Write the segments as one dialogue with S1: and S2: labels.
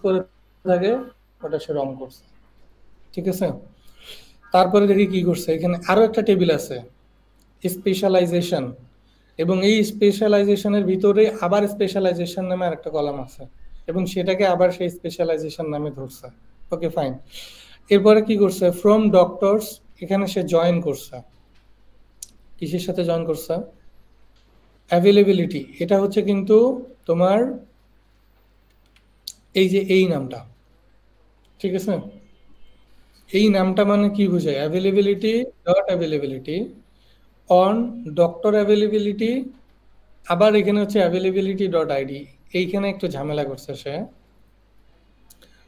S1: করে থাকে ওটা সে রং করছে, ঠিক আছে। তারপরে দেখি কি করছে, এখানে আরো একটা টেবিল আছে স্পেশালাইজেশন, এবং এই স্পেশালাইজেশনের ভিতরে আবার স্পেশালাইজেশন নামে আরেকটা কলাম আছে, এবং সেটাকে আবার সেই স্পেশালাইজেশন নামে ধরছে। Okay fine. এরপরে কি করছে, ফ্রম ডক্টরস, এখানে সে জয়েন করছে, কিসের সাথে জয়েন করছে, অ্যাভেলেবিলিটি। এটা হচ্ছে কিন্তু তোমার এই যে এই নামটা, ঠিক আছে। এই নামটা মানে কি বোঝায়, availability dot availability on doctor availability, আবার এখানে হচ্ছে অ্যাভেলেবিলিটি ডট আইডি। এইখানে একটু ঝামেলা করছে সে,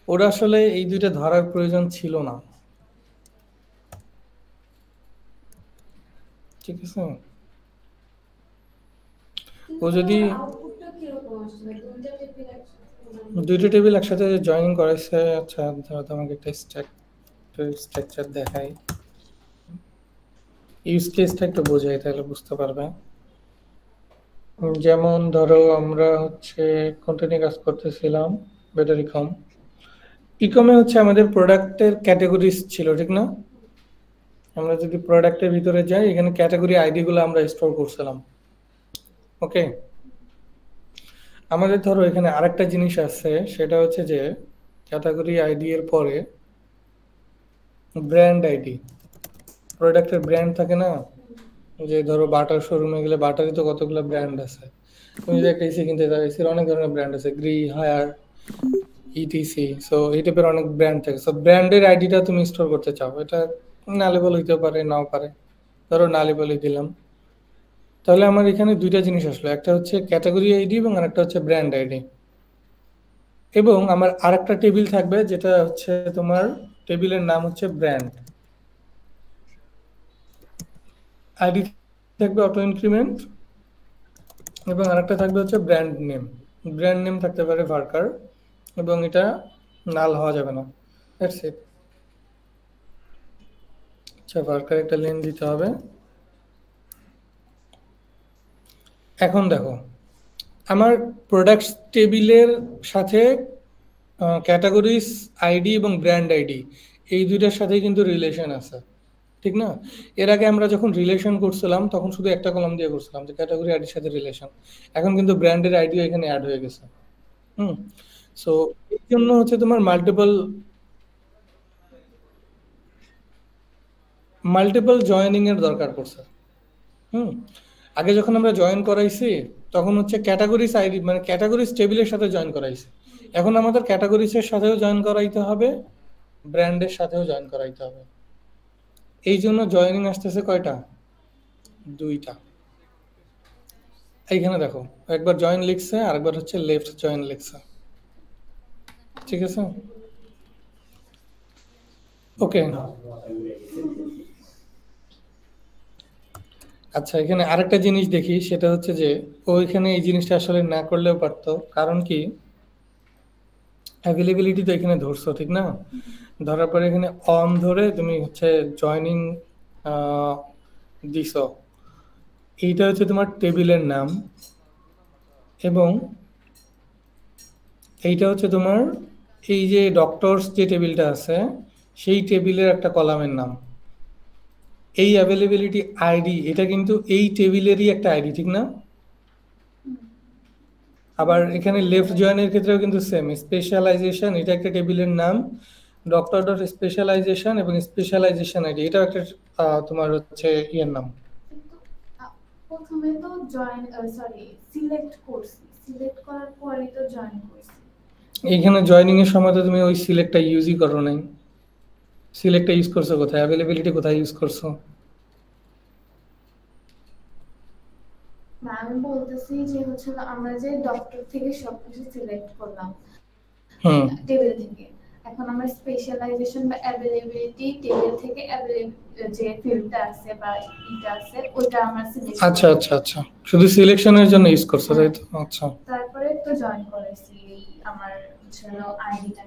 S1: ওরা আসলে এই দুইটা ধরার প্রয়োজন ছিল না, ঠিক আছে। ও যদি দুইটা টেবিল একসাথে জয়েন করাইছে, আচ্ছা ধরো তোমাকে একটা স্ট্রাকচার দেখাই, ইউজ কেসটা একটু বোঝাই তাহলে বুঝতে পারবে। যেমন ধরো আমরা হচ্ছে কোনটা নিয়ে কাজ করতেছিলাম, ব্যাটারি কম। ইকমে হচ্ছে আমাদের প্রোডাক্টের ক্যাটাগরিজ ছিল, ঠিক না। আমরা যদি প্রোডাক্টের ভিতরে যাই, এখানে ক্যাটাগরি আইডি গুলো আমরা স্টোর করছিলাম। ওকে, আমাদের ধরো এখানে আরেকটা জিনিস আছে, সেটা হচ্ছে যে ক্যাটাগরি আইডি এর পরে ব্র্যান্ড আইডি, প্রোডাক্টের ব্র্যান্ড থাকে না, যে ধরো বাটার শোরুমে গেলে বাটারই তো কতগুলো ব্র্যান্ড আছে। তুমি যদি একটা এসি কিনতে যাও, এসির অনেক ধরনের ব্র্যান্ড আছে, গ্রি, হায়ার, ইটিসি। সো এই টাইপের অনেক ব্র্যান্ড থাকে। সো ব্র্যান্ডের আইডিটা তুমি স্টোর করতে চাও, এটা নালেবল হইতে পারে, নাও পারে। ধরো নালেবলই দিলাম, তাহলে আমার এখানে দুইটা জিনিস আসলো, একটা হচ্ছে ক্যাটাগরি আইডি এবং আরেকটা হচ্ছে ব্র্যান্ড আইডি। এবং আমার আরেকটা টেবিল থাকবে, যেটা হচ্ছে তোমার টেবিলের নাম হচ্ছে ব্র্যান্ড আইডি, থাকবে অটো ইনক্রিমেন্ট, এবং আরেকটা থাকবে হচ্ছে ব্র্যান্ড নেম। ব্র্যান্ড নেম থাকতে পারে ভার্কার, এবং এটা নাল হওয়া যাবে না, দ্যাটস ইট। আচ্ছা, ভার্কার একটা লেন দিতে হবে। এখন দেখো, আমার প্রোডাক্টস টেবিলের সাথে ক্যাটাগরিজ আইডি এবং ব্র্যান্ড আইডি, এই দুইটার সাথে কিন্তু রিলেশন আছে, ঠিক না। এর আগে আমরা যখন রিলেশন করছিলাম তখন শুধু একটা কলাম দিয়ে করছিলাম, যে ক্যাটাগরি আইডির সাথে রিলেশন। এখন কিন্তু ব্র্যান্ডের আইডিও এখানে অ্যাড হয়ে গেছে। হুম। সো এই জন্য হচ্ছে তোমার মাল্টিপল মাল্টিপল জয়েনিং এর দরকার পড়ছে। হুম। আগে যখন আমরা জয়েন করাইছি, তখন হচ্ছে ক্যাটাগরিজ আইডি মানে ক্যাটাগরিজ টেবিলের সাথে জয়েন করাইছি। এখন আমাদের ক্যাটাগরিজের সাথেও জয়েন করাইতে হবে, ব্র্যান্ডের সাথেও জয়েন করাইতে হবে। এই জন্য জয়েনিং আসতেছে কয়টা, দুইটা। এইখানে দেখো, একবার জয়েন লিখছে, আরেকবার হচ্ছে লেফট জয়েন লিখছে, ঠিক আছে। ওকে, আচ্ছা এখানে আরেকটা জিনিস দেখি, সেটা হচ্ছে যে ওইখানে এই জিনিসটা আসলে না করলেও পারতো। কারণ কি, অ্যাভেলেবিলিটি তো এখানে ধরছো, ঠিক না। ধরার পরে এখানে অন ধরে তুমি হচ্ছে জয়নিং দিছো, এইটা হচ্ছে তোমার টেবিলের নাম, এবং এইটা হচ্ছে তোমার এই যে ডক্টরস যে টেবিলটা আছে, সেই টেবিলের একটা কলামের নাম। এই অ্যাভেলেবিলিটি আইডি, এটা কিন্তু এই টেবিলেরই একটা আইডি, ঠিক না। আবার এখানে লেফট জয়েনের ক্ষেত্রেও কিন্তু সেম, স্পেশালাইজেশন এটা একটা টেবিলের নাম, ডক্টর ডট স্পেশালাইজেশন এবং স্পেশালাইজেশন আইডি এটা একটা তোমার হচ্ছে ইয়ের নাম।
S2: প্রথমে তো জয়েন সরি সিলেক্ট করছি, সিলেক্ট করার পরে তো জয়েন করছি।
S1: এইখানে জয়েনিং এর সময় তো তুমি ওই সিলেক্টটা ইউজই করো নাই। সিলেক্টটা ইউজ করছো কোথায়, অ্যাভেলেবিলিটি কোথায় ইউজ করছো?
S2: না আমি বলতেছি যে হচ্ছে আমরা যে ডক্টর থেকে সবকিছু সিলেক্ট করলাম
S1: হুম,
S2: টেবিল থেকে, এখন আমরা স্পেশালাইজেশন বা অ্যাভেলেবিলিটি টেবিল থেকে যে ফিল্ডটা আছে বা এটা আছে ওটা আমরা সিলেক্ট
S1: আচ্ছা আচ্ছা আচ্ছা, শুধু সিলেকশনের জন্য ইউজ করছো, তাই তো। আচ্ছা
S2: তারপরে তো জয়েন করেছি আমার হচ্ছে আইডিটা,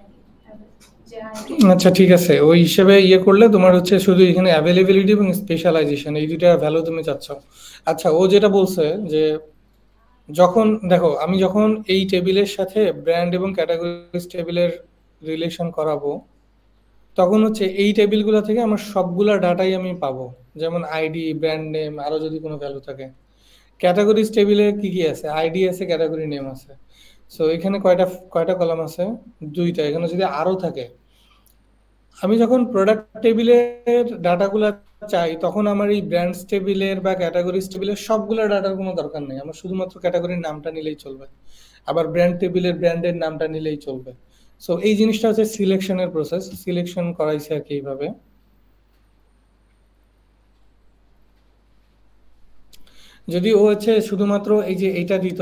S1: আচ্ছা ঠিক আছে, ওই হিসেবে ইয়ে করলে তোমার হচ্ছে শুধু এখানে অ্যাভেলেবিলিটি এবং স্পেশালাইজেশন এই দুইটা ভ্যালু তুমি চাচ্ছ। আচ্ছা, ও যেটা বলছে যে যখন দেখো আমি যখন এই টেবিলের সাথে ব্র্যান্ড এবং ক্যাটাগরিজ টেবিলের রিলেশন করাবো, তখন হচ্ছে এই টেবিলগুলো থেকে আমার সবগুলা ডাটাই আমি পাবো, যেমন আইডি, ব্র্যান্ড নেম, আরো যদি কোনো ভ্যালু থাকে। ক্যাটাগরিজ টেবিলে কি কি আছে? আইডি আছে, ক্যাটাগরি নেম আছে। সো এখানে কয়টা কয়টা কলাম আছে? দুইটা। এখানে যদি আরো থাকে, আমি যখন প্রোডাক্ট টেবিলের ডাটাগুলো চাই, তখন আমার এই ব্র্যান্ডস টেবিলের বা ক্যাটাগরিজ টেবিলের সবগুলো ডাটার কোনো দরকার নেই, আমার শুধুমাত্র ক্যাটাগরির নামটা নিলেই চলবে। আবার ব্র্যান্ড টেবিলের ব্র্যান্ডের নামটা নিলেই চলবে। সো এই জিনিসটা হচ্ছে সিলেকশনের প্রসেস, সিলেকশন করাইছে আর কি এইভাবে। যদি ও হচ্ছে শুধুমাত্র এই যে এইটা দিত,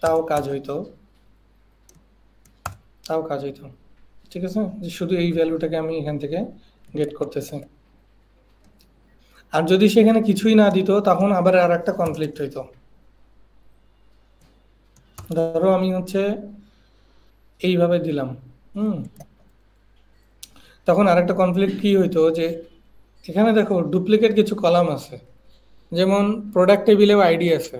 S1: তাও কাজ হইতো, তাও কাজ হইতো। ঠিক আছে, যে শুধু এই ভ্যালুটাকে আমি এখান থেকে গেট করতেছি। আর যদি সেখানে কিছুই না দিত, তখন আবার আর একটা কনফ্লিক্ট হইতো। ধরো আমি হচ্ছে এইভাবে দিলাম, তখন আরেকটা কনফ্লিক্ট কি হইতো, যে এখানে দেখো ডুপ্লিকেট কিছু কলাম আছে, যেমন প্রোডাক্ট টেবিলেও আইডি আছে,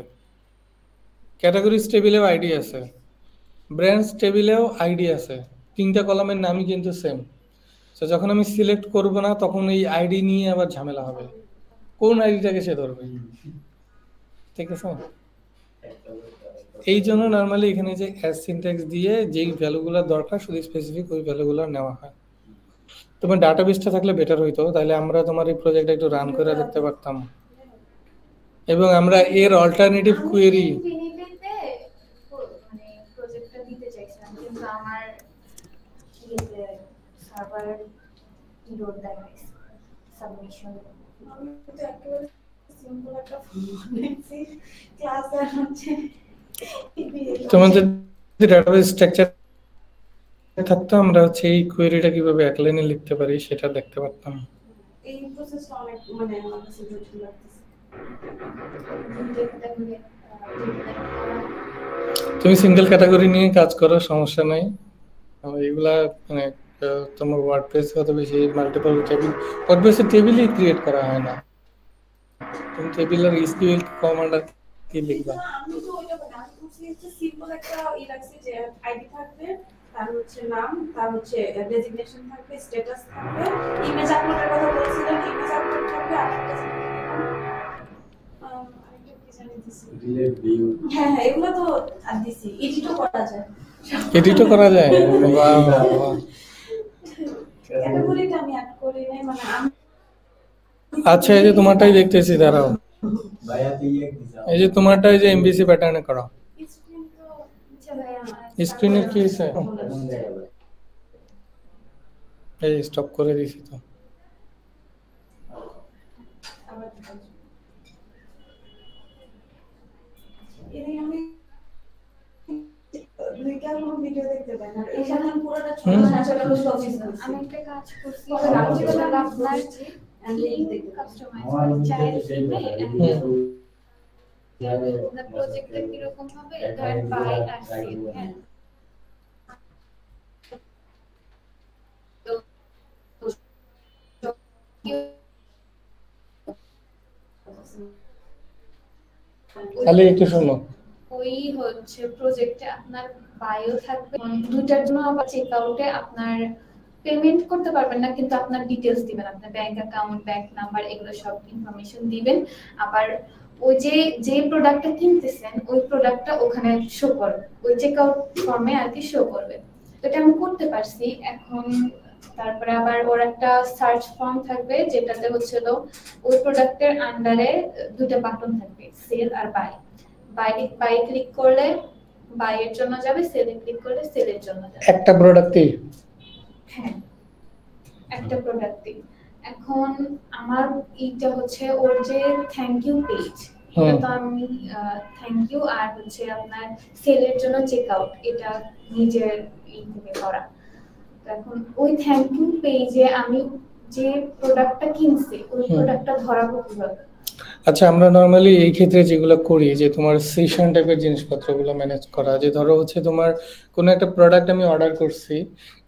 S1: ক্যাটাগরিজ টেবিলেও আইডি আছে, ব্র্যান্ডস টেবিলেও আইডি আছে, তিনটা কলামের নামই কিন্তু সেম। তো যখন আমি সিলেক্ট করব না, তখন এই আইডি নিয়ে আবার ঝামেলা হবে, কোন আইডিটাকে সে ধরবে। ঠিক আছে, এই জন্য নর্মালি এখানে যে অ্যাজ সিনট্যাক্স দিয়ে যেই ভ্যালুগুলো দরকার শুধু স্পেসিফিক ওই ভ্যালুগুলো নেওয়া হয়। তোমার ডাটাবেসটা থাকলে বেটার হইতো, তাহলে আমরা তোমার এই প্রজেক্টটা একটু রান করে দেখতে পারতাম, এবং আমরা এর অল্টারনেটিভ কুয়েরি।
S2: মানে প্রজেক্টটা দিতে চাইছিলাম, কিন্তু আমার সার্ভার ইরর দেখাইছে সাবমিশন। আমি তো একেবারে সিম্পল একটা ফর্মেটে ক্লাস আর হচ্ছে
S1: তোমার যদি ডাটাবেস স্ট্রাকচার থাকতো, আমরা হচ্ছে এই কোয়েরিটা কিভাবে এক লাইনে লিখতে পারি সেটা দেখতে পারতাম।
S2: এই প্রসেসটা অনেক মানে আমার কাছে জটিল লাগতেছে।
S1: তুমি সিঙ্গেল ক্যাটাগরি নিয়ে কাজ করো, সমস্যা নাই। এগুলা মানে তোমার ওয়ার্ডপ্রেস কত বেশি মাল্টিপল টেবিল, ওয়ার্ডপ্রেসে টেবিলই ক্রিয়েট করা হয় না, তুমি টেবিলের এসকিউএল কমান্ড আর কি লিখবা।
S2: আমি তো ওইটা বলি, আমি বলছি যে সিম্পল একটা রাখছি যে আইডি থাকবে, তার হচ্ছে নাম, তার হচ্ছে ডেজিগনেশন থাকবে, স্ট্যাটাস থাকবে, ইমেজ আপলোডের কথা বলছিলেন, ইমেজ আপলোড থাকবে, আরেকটা কি জানি দিছি, ডিলেট ভিউ। হ্যাঁ হ্যাঁ, এগুলো তো আর দিছি, এডিটও করা যায়।
S1: এডিটও করা যায়, বাহ বাহ।
S2: ক্যাটাগরিটা আমি অ্যাড করি নাই, মানে আমি
S1: আচ্ছা, এই যে তোমারটাই দেখতেছি, দাঁড়াও, এই যে তোমারটা এই যে এমবিসি প্যাটার্নে করা,
S2: স্ক্রিন তো ভাইয়া
S1: স্ক্রিনের কি হয়েছে? এই স্টপ করে দিছি তো।
S2: আমি ভিডিও দেখতে পাই না, এখানে পুরোটা আমি একটা কাজ করছি, আপনার কাস্টমাইজ চাইল্ড প্রজেক্টটা কিরকম হবে, ধরেন বাই আর সেল। হ্যাঁ,
S1: তাহলে একটু শোনো,
S2: ওই হচ্ছে প্রজেক্টে আপনার বায়ো থাকবে, দুটার জন্য আবার চেক আউটে আপনার পেমেন্ট করতে পারবেন না, কিন্তু আপনার ডিটেইলস দিবেন, আপনার ব্যাংক অ্যাকাউন্ট, ব্যাংক নাম্বার, এগুলো সব ইনফরমেশন দিবেন। আবার ওই যে প্রোডাক্টটা কিনতেছেন ওই প্রোডাক্টটা ওখানে শো করবে, ওই চেক আউট ফর্মে আর কি শো করবে। তো এটা আমি করতে পারছি এখন। তারপরে আবার ওর একটা সার্চ ফর্ম থাকবে, যেটাতে হচ্ছিল ওই প্রোডাক্টের আন্ডারে দুটো বাটন থাকবে, সেল আর বাই। বাই ক্লিক করলে বাই এর জন্য যাবে, সেলে ক্লিক করলে সেলের জন্য যাবে।
S1: একটা প্রোডাক্টই,
S2: হ্যাঁ একটা প্রোডাক্টই। এখন আমার এইটা হচ্ছে ওর যে থ্যাংক ইউ পেজ, এটা তো আমি থ্যাংক ইউ আর হচ্ছে আপনার সেলের জন্য চেক আউট, এটা নিজের এই থেকে করা। এখন ওই থ্যাংক ইউ পেজে আমি যে প্রোডাক্টটা কিনছি ওই প্রোডাক্টটা ধরাবো কিভাবে?
S1: আচ্ছা, আমরা নরমালি এই ক্ষেত্রে যেগুলো করি, যে তোমার সেশন টাইপের জিনিসপত্রগুলো ম্যানেজ করা, যে ধরো হচ্ছে তোমার কোনো একটা প্রোডাক্ট আমি অর্ডার করছি,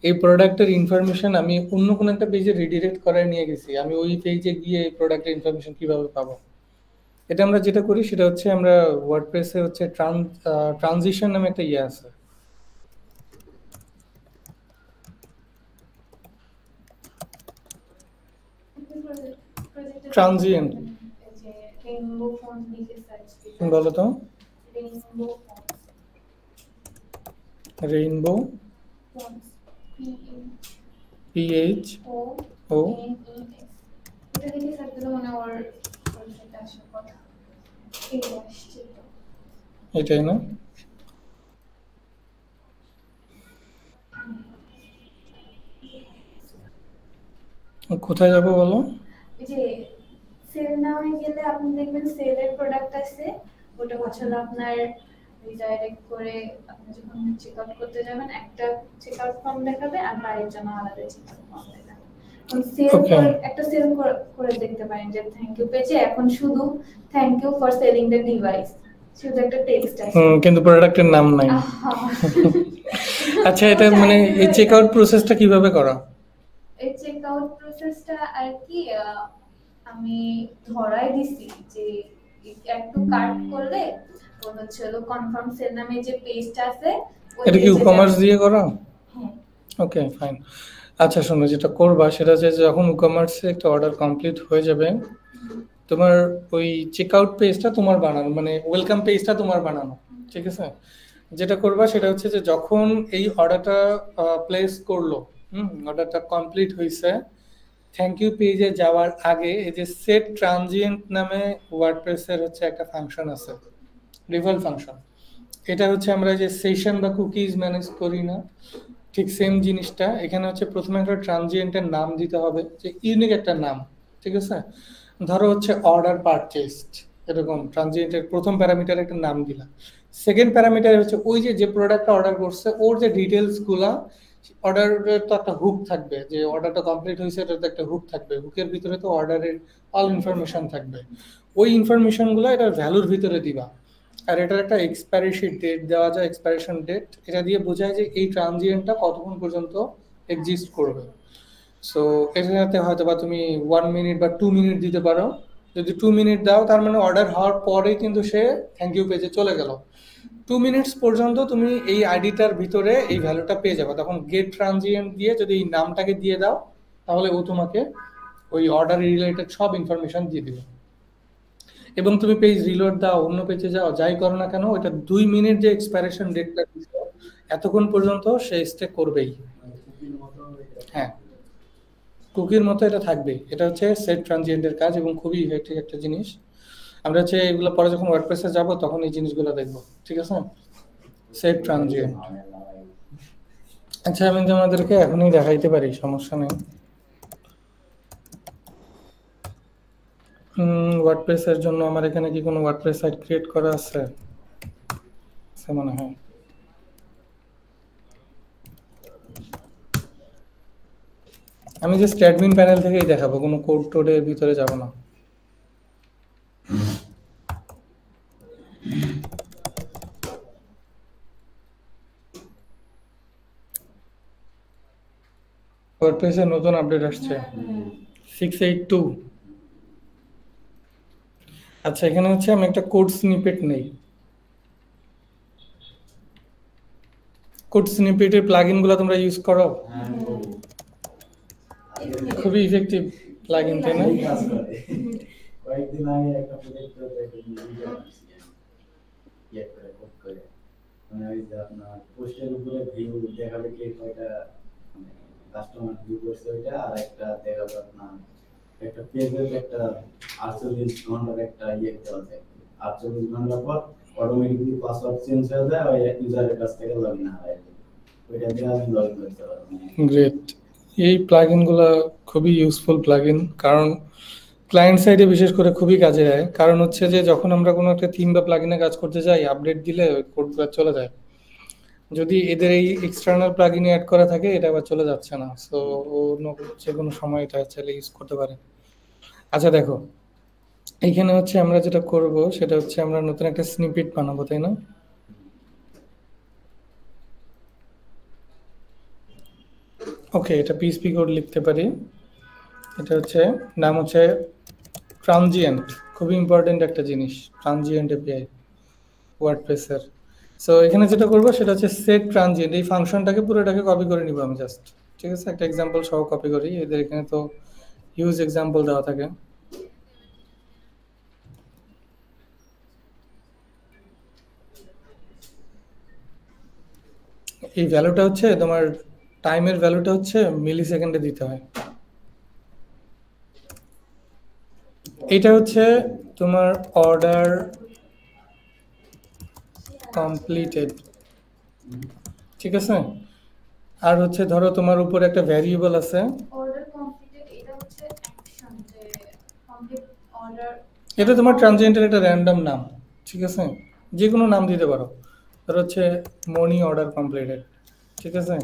S1: এই প্রোডাক্টের ইনফরমেশন আমি অন্য কোনো একটা পেজে রিডিরেক্ট করায় নিয়ে গেছি, আমি ওই পেজে গিয়ে এই প্রোডাক্টের ইনফরমেশন কিভাবে পাবো, এটা আমরা যেটা করি সেটা হচ্ছে আমরা ওয়ার্ডপ্রেসে হচ্ছে ট্রানজিশন নামে একটা ইয়ে আছে। ট্রানজিয়েন্ট বলো তো। রেইনবো PH ও এটাই না? কোথায় যাবো বলো?
S2: যে সেল নামে গেলে আপনি দেখবেন সেলের প্রোডাক্ট আছে, ওটা হচ্ছে আপনার রিডাইরেক্ট করে আপনি যখন চেক আউট করতে যাবেন একটা চেক আউট ফর্ম দেখাবে আর বাইরের জন্য আলাদা চেক আউট ফর্ম দেখাবে। সেল একটা সেল করে দেখতে পারেন যে থ্যাংক ইউ পেজে এখন শুধু thank you for selling the device, শুধু একটা টেক্সট আছে
S1: কিন্তু প্রোডাক্টের নাম নাই। আচ্ছা, এটা মানে এই চেক আউট প্রসেসটা কিভাবে করা?
S2: এই চেক আউট প্রসেসটা আর কি আমি ধরাই দিছি যে একটু কাট করলে ওর হচ্ছে হলো কনফার্ম সেল নামে যে পেজটা আছে
S1: এটা কি ই-কমার্স দিয়ে করা? হ্যাঁ। Okay fine. আচ্ছা শোনো, যেটা করবা সেটা হচ্ছে যখন ই-কমার্সে একটা অর্ডার কমপ্লিট হয়ে যাবে, তোমার ওই চেক আউট পেজটা তোমার বানানো, মানে ওয়েলকাম পেজটা তোমার বানানো, ঠিক আছে? যেটা করবা সেটা হচ্ছে যে যখন এই অর্ডারটা প্লেস করলো, অর্ডারটা কমপ্লিট হয়েছে, থ্যাংক ইউ পেজে যাওয়ার আগে এই যে সেট ট্রানজিয়েন্ট নামে ওয়ার্ডপ্রেসের হচ্ছে একটা ফাংশন আছে, ডিফল্ট ফাংশন। এটা হচ্ছে আমরা যে সেশন বা কুকিজ ম্যানেজ করি না, ঠিক সেম জিনিসটা এখানে হচ্ছে প্রথমে একটা ট্রানজিয়েন্টের নাম দিতে হবে, যে ইউনিক একটা নাম, ঠিক আছে? ধরো হচ্ছে অর্ডার পারচেসড, এরকম ট্রানজিয়েন্টের প্রথম প্যারামিটার একটা নাম দিলাম। সেকেন্ড প্যারামিটার হচ্ছে ওই যে প্রোডাক্টটা অর্ডার করছে ওর যে ডিটেলস গুলা, অর্ডারের তো একটা হুক থাকবে, যে অর্ডারটা কমপ্লিট হয়েছে এটার তো একটা হুক থাকবে, হুকের ভিতরে তো অর্ডারের অল ইনফরমেশন থাকবে, ওই ইনফরমেশন গুলো এটার ভ্যালুর ভিতরে দিবা। আর এটার একটা এক্সপায়ারি ডেট দেওয়া যায়, এক্সপায়ারেশন ডেট, এটা দিয়ে বোঝায় যে এই ট্রানজিয়েন্টটা কতক্ষণ পর্যন্ত এক্সিস্ট করবে। সো এটাতে হয়তো বা তুমি 1 মিনিট বা 2 মিনিট দিতে পারো। যদি 2 মিনিট দাও তার মানে অর্ডার হওয়ার পরে কিন্তু সে থ্যাংক ইউ পেজে চলে গেল। 2 মিনিটস পর্যন্ত তুমি এই আইডিটার ভিতরে এই ভ্যালুটা পেয়ে যাবে। তখন গেট ট্রানজিয়েন্ট দিয়ে যদি এই নামটাকে দিয়ে দাও তাহলে ও তোমাকে ওই অর্ডার রিলেটেড সব ইনফরমেশন দিয়ে দিবে। এবং তুমি পেজ রিলোড দাও, অন্য পেজে যাও, যাই করো না কেন, ওইটা 2 মিনিট যে এক্সপায়ারেশন ডেটটা এতক্ষণ পর্যন্ত সে স্টে করবেই। হ্যাঁ, কুকির মতো এটা থাকবে। এটা হচ্ছে সেট ট্রানজিয়েন্টের কাজ এবং খুবই ইফেক্টিভ একটা জিনিস। আমরা হচ্ছে এগুলো পরে যখন ওয়ার্ডপ্রেসে যাব তখন এই জিনিসগুলো দেখব, ঠিক আছে? Set transient. আচ্ছা, আমি তোমাদেরকে এখনই দেখাইতে পারি, সমস্যা নেই। ওয়ার্ডপ্রেসের জন্য আমার এখানে কি কোনো ওয়ার্ডপ্রেস সাইট ক্রিয়েট করা আছে? মনে হয় আমি জাস্ট অ্যাডমিন প্যানেল থেকেই দেখাবো, কোনো কোড টোডের ভিতরে যাব না। ওয়ার্ডপ্রেসের নতুন আপডেট আসছে 682। আচ্ছা, এখানে হচ্ছে আমি একটা কোড স্নিপেট নেই। কোড স্নিপেটের প্লাগইনগুলো তোমরা ইউজ করো? খুবই ইফেক্টিভ প্লাগইন, তাই না?
S3: কয়েকদিন আগে একটা প্রজেক্ট মানে ওই যে আপনার পোস্টের উপরে ভিউ দেখাবে কে কয়টা কাস্টমার ভিউ করছে ওইটা, আর একটা দেখাবে আপনার একটা পেজের একটা 48 ঘন্টার একটা ইয়ে দেওয়া যায়। 48 ঘন্টা পর অটোমেটিক্যালি পাসওয়ার্ড চেঞ্জ হয়ে যায়, ওই ইউজারের কাছ থেকে লগইন হয়, ওইটা দিয়ে আমি লগইন করতে পারবো।
S1: গ্রেট। এই প্লাগইনগুলো খুবই ইউজফুল প্লাগইন, কারণ ক্লায়েন্ট সাইডে বিশেষ করে খুবই কাজে দেয়। কারণ হচ্ছে যে যখন আমরা কোনো একটা থিম বা প্লাগইনে কাজ করতে যাই, আপডেট দিলে ওই কোডগুলো চলে যায়। যদি এদের এই এক্সটার্নাল প্লাগইনে অ্যাড করা থাকে এটা আবার চলে যাচ্ছে না, সো অন্য যে কোনো সময় এটা চাইলে ইউজ করতে পারে। আচ্ছা দেখো, এইখানে হচ্ছে আমরা যেটা করব সেটা হচ্ছে আমরা নতুন একটা স্নিপেট বানাবো, তাই না? ওকে, এটা পিএইচপি কোড লিখতে পারি। এটা হচ্ছে নাম হচ্ছে ট্রানজিয়েন্ট খুবই ইম্পর্টেন্ট একটা জিনিস, ট্রানজিয়েন্ট এপিআই ওয়ার্ডপ্রেসের। সো এখানে যেটা করবো সেটা হচ্ছে সেট ট্রানজিয়েন্ট, এই ফাংশনটাকে পুরোটাকে কপি করে নিব আমি জাস্ট। ঠিক আছে, একটা এক্সাম্পল সহ কপি করি, এদের এখানে তো হিউজ এক্সাম্পল দেওয়া থাকে। এই ভ্যালুটা হচ্ছে তোমার টাইমের ভ্যালুটা হচ্ছে মিলি সেকেন্ডে দিতে হয়। এটা হচ্ছে তোমার অর্ডার কমপ্লিটেড, ঠিক আছে। আর হচ্ছে ধরো তোমার উপর একটা ভ্যারিয়েবল আছে,
S2: অর্ডার কমপ্লিটেড এটা হচ্ছে অ্যাকশন, যে কমপ্লিট অর্ডার।
S1: এটা তোমার ট্রানজিয়েন্টের একটা র্যান্ডম নাম, ঠিক আছে, যে কোনো নাম দিতে পারো। ধরো হচ্ছে মনি অর্ডার কমপ্লিটেড, ঠিক আছে।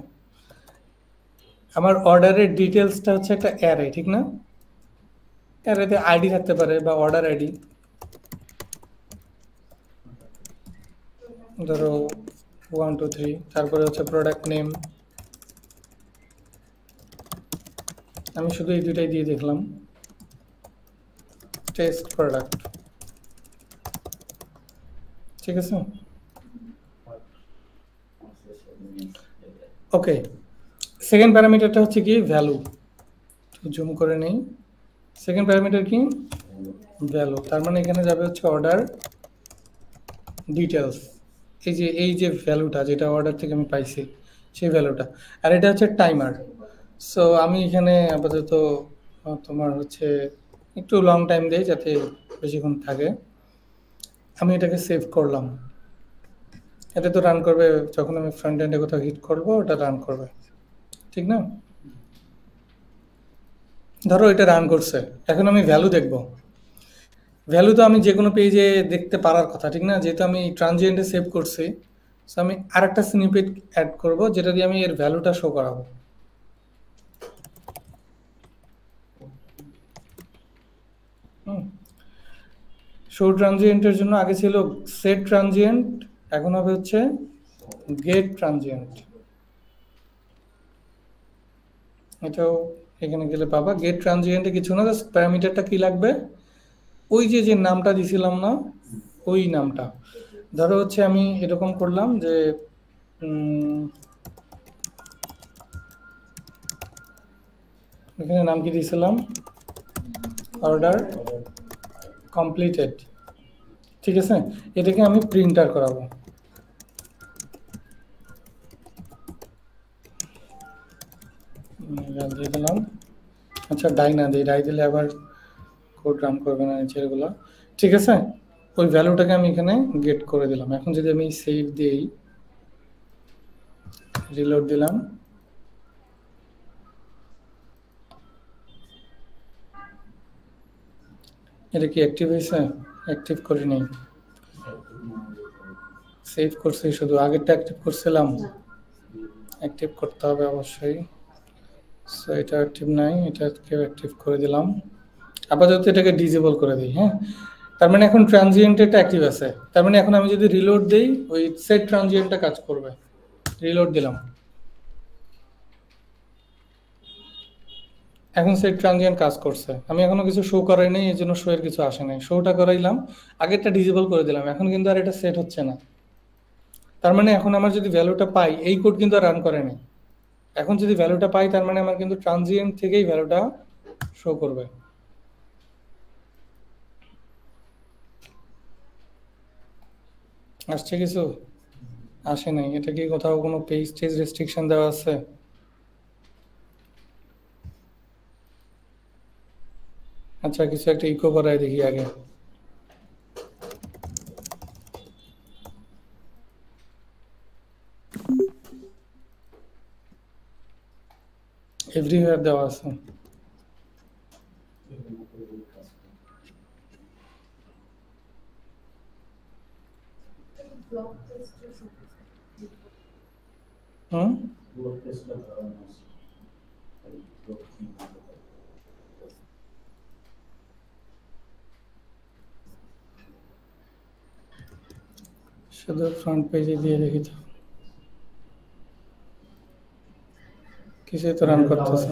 S1: আমার অর্ডারের ডিটেলসটা হচ্ছে একটা অ্যারে, ঠিক না? অ্যারেতে আইডি থাকতে পারে বা অর্ডার আইডি, ধরো 1 2 3, তারপরে হচ্ছে প্রোডাক্ট নেম। আমি শুধু এই দুইটাই দিয়ে দেখলাম, টেস্ট প্রোডাক্ট, ঠিক আছে। ওকে, সেকেন্ড প্যারামিটারটা হচ্ছে কি ভ্যালু, জুম করে নেই। সেকেন্ড প্যারামিটার কি ভ্যালু, তার মানে এখানে যাবে হচ্ছে অর্ডার ডিটেলস, এই যে ভ্যালুটা যেটা অর্ডার থেকে আমি পাইছি সেই ভ্যালুটা। আর এটা হচ্ছে টাইমার। সো আমি এখানে আপাতত তোমার হচ্ছে একটু লং টাইম দেই যাতে বেশিক্ষণ থাকে। আমি এটাকে সেভ করলাম, এটা তো রান করবে যখন আমি ফ্রন্ট এন্ডে কোথাও হিট করব, ওটা রান করবে, ঠিক না? ধরো এটা রান করছে, এখন আমি ভ্যালু দেখব। ভ্যালু তো আমি যে কোনো পেজে দেখতে পারার কথা, ঠিক না? যেহেতু আমি ট্রানজিয়েন্টে সেভ করছি, সো আমি আরেকটা স্নিপেট অ্যাড করব যেটা দিয়ে আমি এর ভ্যালুটা শো করাবো। শো ট্রানজিয়েন্টের জন্য আগে ছিল সেট ট্রানজিয়েন্ট, এখন হবে হচ্ছে গেট ট্রানজিয়েন্ট। এটাও এখানে গেলে পাবা। গেট ট্রানজিয়েন্টে কিছু না, জাস্ট প্যারামিটারটা কি লাগবে, ওই যে নামটা দিছিলাম না, ওই নামটা। ধরো হচ্ছে আমি এরকম করলাম যে এখানে নাম কি দিয়েছিলাম, অর্ডার কমপ্লিটেড, ঠিক আছে। এটাকে আমি প্রিন্টার করাবো। দিয়ে দিলাম, আচ্ছা ডাই না দিই, ডাই দিলে আবার কোড রান করবে না নিচেরগুলো, ঠিক আছে। ওই ভ্যালুটাকে আমি এখানে গেট করে দিলাম। এখন যদি আমি সেভ দিই, রিলোড দিলাম, এটা কি অ্যাক্টিভ হয়েছে? অ্যাক্টিভ করি নাই, সেভ করছি শুধু, আগেরটা অ্যাক্টিভ করছিলাম, অ্যাক্টিভ করতে হবে অবশ্যই। সো এটা অ্যাক্টিভ নাই, এটাকে অ্যাক্টিভ করে দিলাম। আপাতত এটাকে ডিজেবল করে দিই, হ্যাঁ। তার মানে এখন ট্রানজিয়েন্ট এটা অ্যাক্টিভ আছে, তার মানে এখন আমি যদি রিলোড দেই ওই সেট ট্রানজিয়েন্টটা কাজ করবে। রিলোড দিলাম, এখন সেট ট্রানজিয়েন্ট কাজ করছে। আমি এখনো কিছু শো করাই নাই, এই জন্য শো এর কিছু আসে নাই। শোটা করাইলাম, আগেরটা ডিজেবল করে দিলাম, এখন কিন্তু আর এটা সেট হচ্ছে না। তার মানে এখন আমার যদি ভ্যালুটা পাই, এই কোড কিন্তু আর রান করে নাই। এখন যদি ভ্যালুটা পাই তার মানে আমার কিন্তু ট্রানজিয়েন্ট থেকেই ভ্যালুটা শো করবে। আসছে কিছু? আসে নাই। এটা কি কোথাও কোনো পেজ টেজ রেস্ট্রিকশন দেওয়া আছে? আচ্ছা, কিছু একটা ইকো করায় দেখি আগে। এভরিওয়্যার দেওয়া আছে। হুম, শুধু ফ্রন্ট পেজে দিয়ে দেখি তো, কিছুই তো রান করতেছে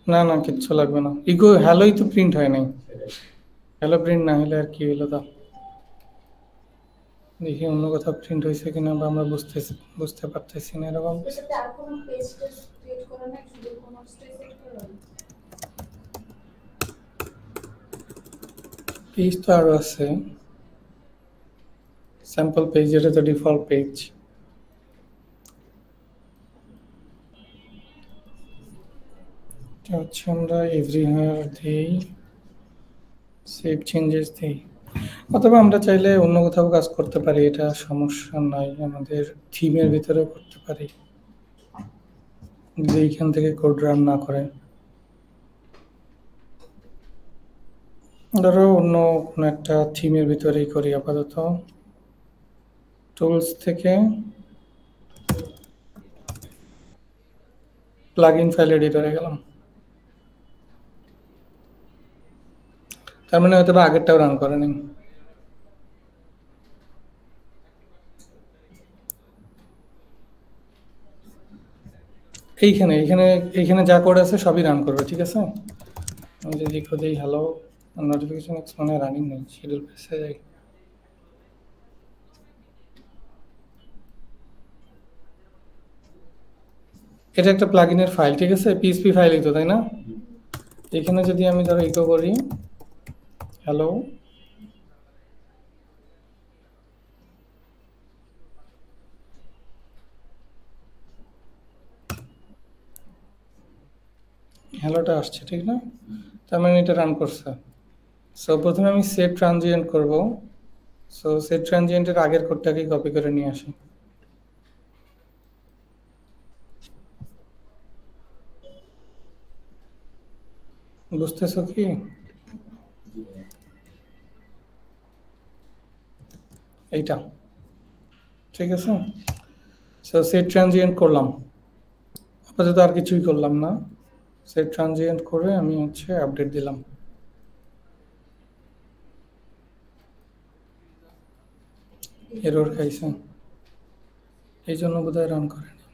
S1: না। না না কিচ্ছু লাগবে না, ইগো হ্যালোই তো প্রিন্ট হয় নাই।
S3: সেটাই।
S1: হ্যালো প্রিন্ট না হলে আর কি হলো তা, দেখি অন্য কোথাও প্রিন্ট হয়েছে কিনা, বা আমরা বুঝতে পারতেছি না এরকম।
S2: এটাতে আর কোনো পেজ টেস্ট ক্রিয়েট করা নাই, শুধু কোনো স্টেজ সেট করা।
S1: পেজ তো আরো আছে, স্যাম্পল পেজ, যেটা তো ডিফল্ট পেজ। এটা হচ্ছে আমরা এভরিওয়্যার দিই, সেভ চেঞ্জেস দিই, অথবা আমরা চাইলে অন্য কোথাও কাজ করতে পারি, এটা সমস্যা নাই, আমাদের থিমের ভিতরে করতে পারি, যে এইখান থেকে কোড রান না করে। ধরো অন্য কোনো একটা থিমের ভিতরেই করি আপাতত। টুলস থেকে প্লাগইন ফাইল এডিটরে গেলাম, তার মানে হয়তো বা আগেরটাও রান করে নি। এইখানে এইখানে এইখানে যা কোড আছে সবই রান করবে, ঠিক আছে। আমি যদি খুঁজেই হ্যালো নোটিফিকেশন এক্স মানে রানিং নেই, শিডিউল পেজে যাই। এটা একটা প্লাগইনের ফাইল, ঠিক আছে, পিএইচপি ফাইলই তো, তাই না। এখানে যদি আমি ধরো ইকো করি হ্যালো, হ্যালোটা আসছে, ঠিক না, তার মানে এটা রান করছে। সো প্রথমে আমি সেট ট্রানজিয়েন্ট করব। সো সেট ট্রানজিয়েন্টের আগের কোডটাকে কপি করে নিয়ে আসি। বুঝতেছো কি? এইটা ঠিক আছে। সো সেট ট্রানজিয়েন্ট করলাম, আপাতত আর কিছুই করলাম না। সেট ট্রানজিয়েন্ট করে আমি হচ্ছে আপডেট দিলাম। এরর খাইছে, এই জন্য বোধহয় রান করেনি।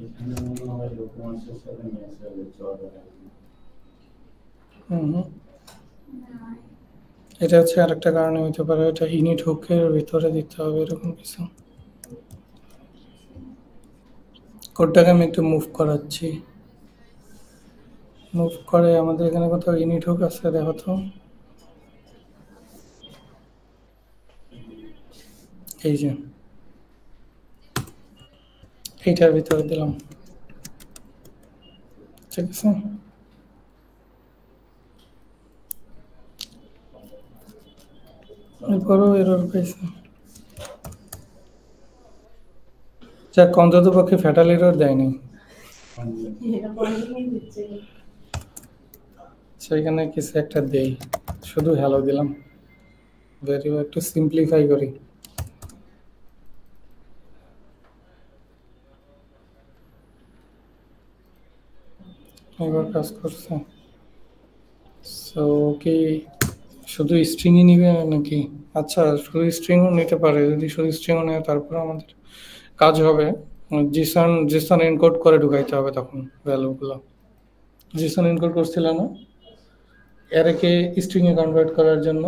S3: এখানে মনে হয় ডকুমেন্টসের সাথে ম্যাচ হবে জর্ডান।
S1: হুম হুম, এটা হচ্ছে আরেকটা কারণে হতে পারে, এটা ইনিট হুকের ভিতরে দিতে হবে এরকম কিছু। কোডটাকে আমি একটু মুভ করাচ্ছি, মুভ করে আমাদের এখানে কোথাও ইনিট হুক আছে, দেখো তো। এই যে এইটার ভিতরে দিলাম, ঠিক আছে। এরপরও এরর পাইছে, যাক অন্তত পক্ষে ফ্যাটাল এরর দেয়নি। সেখানে কিছু একটা দেই, শুধু হ্যালো দিলাম, ভেরি একটু সিম্পলিফাই করি। এবার কাজ করছে। সো কি শুধু স্ট্রিংই নিবে নাকি? আচ্ছা, শুধু স্ট্রিংও নিতে পারে, যদি শুধু স্ট্রিংও নেয় তারপর আমাদের কাজ হবে জিসন জিসন এনকোড করে ঢুকাইতে হবে তখন ভ্যালুগুলো। জিসন এনকোড করছিল না অ্যারেকে স্ট্রিংয়ে কনভার্ট করার জন্য,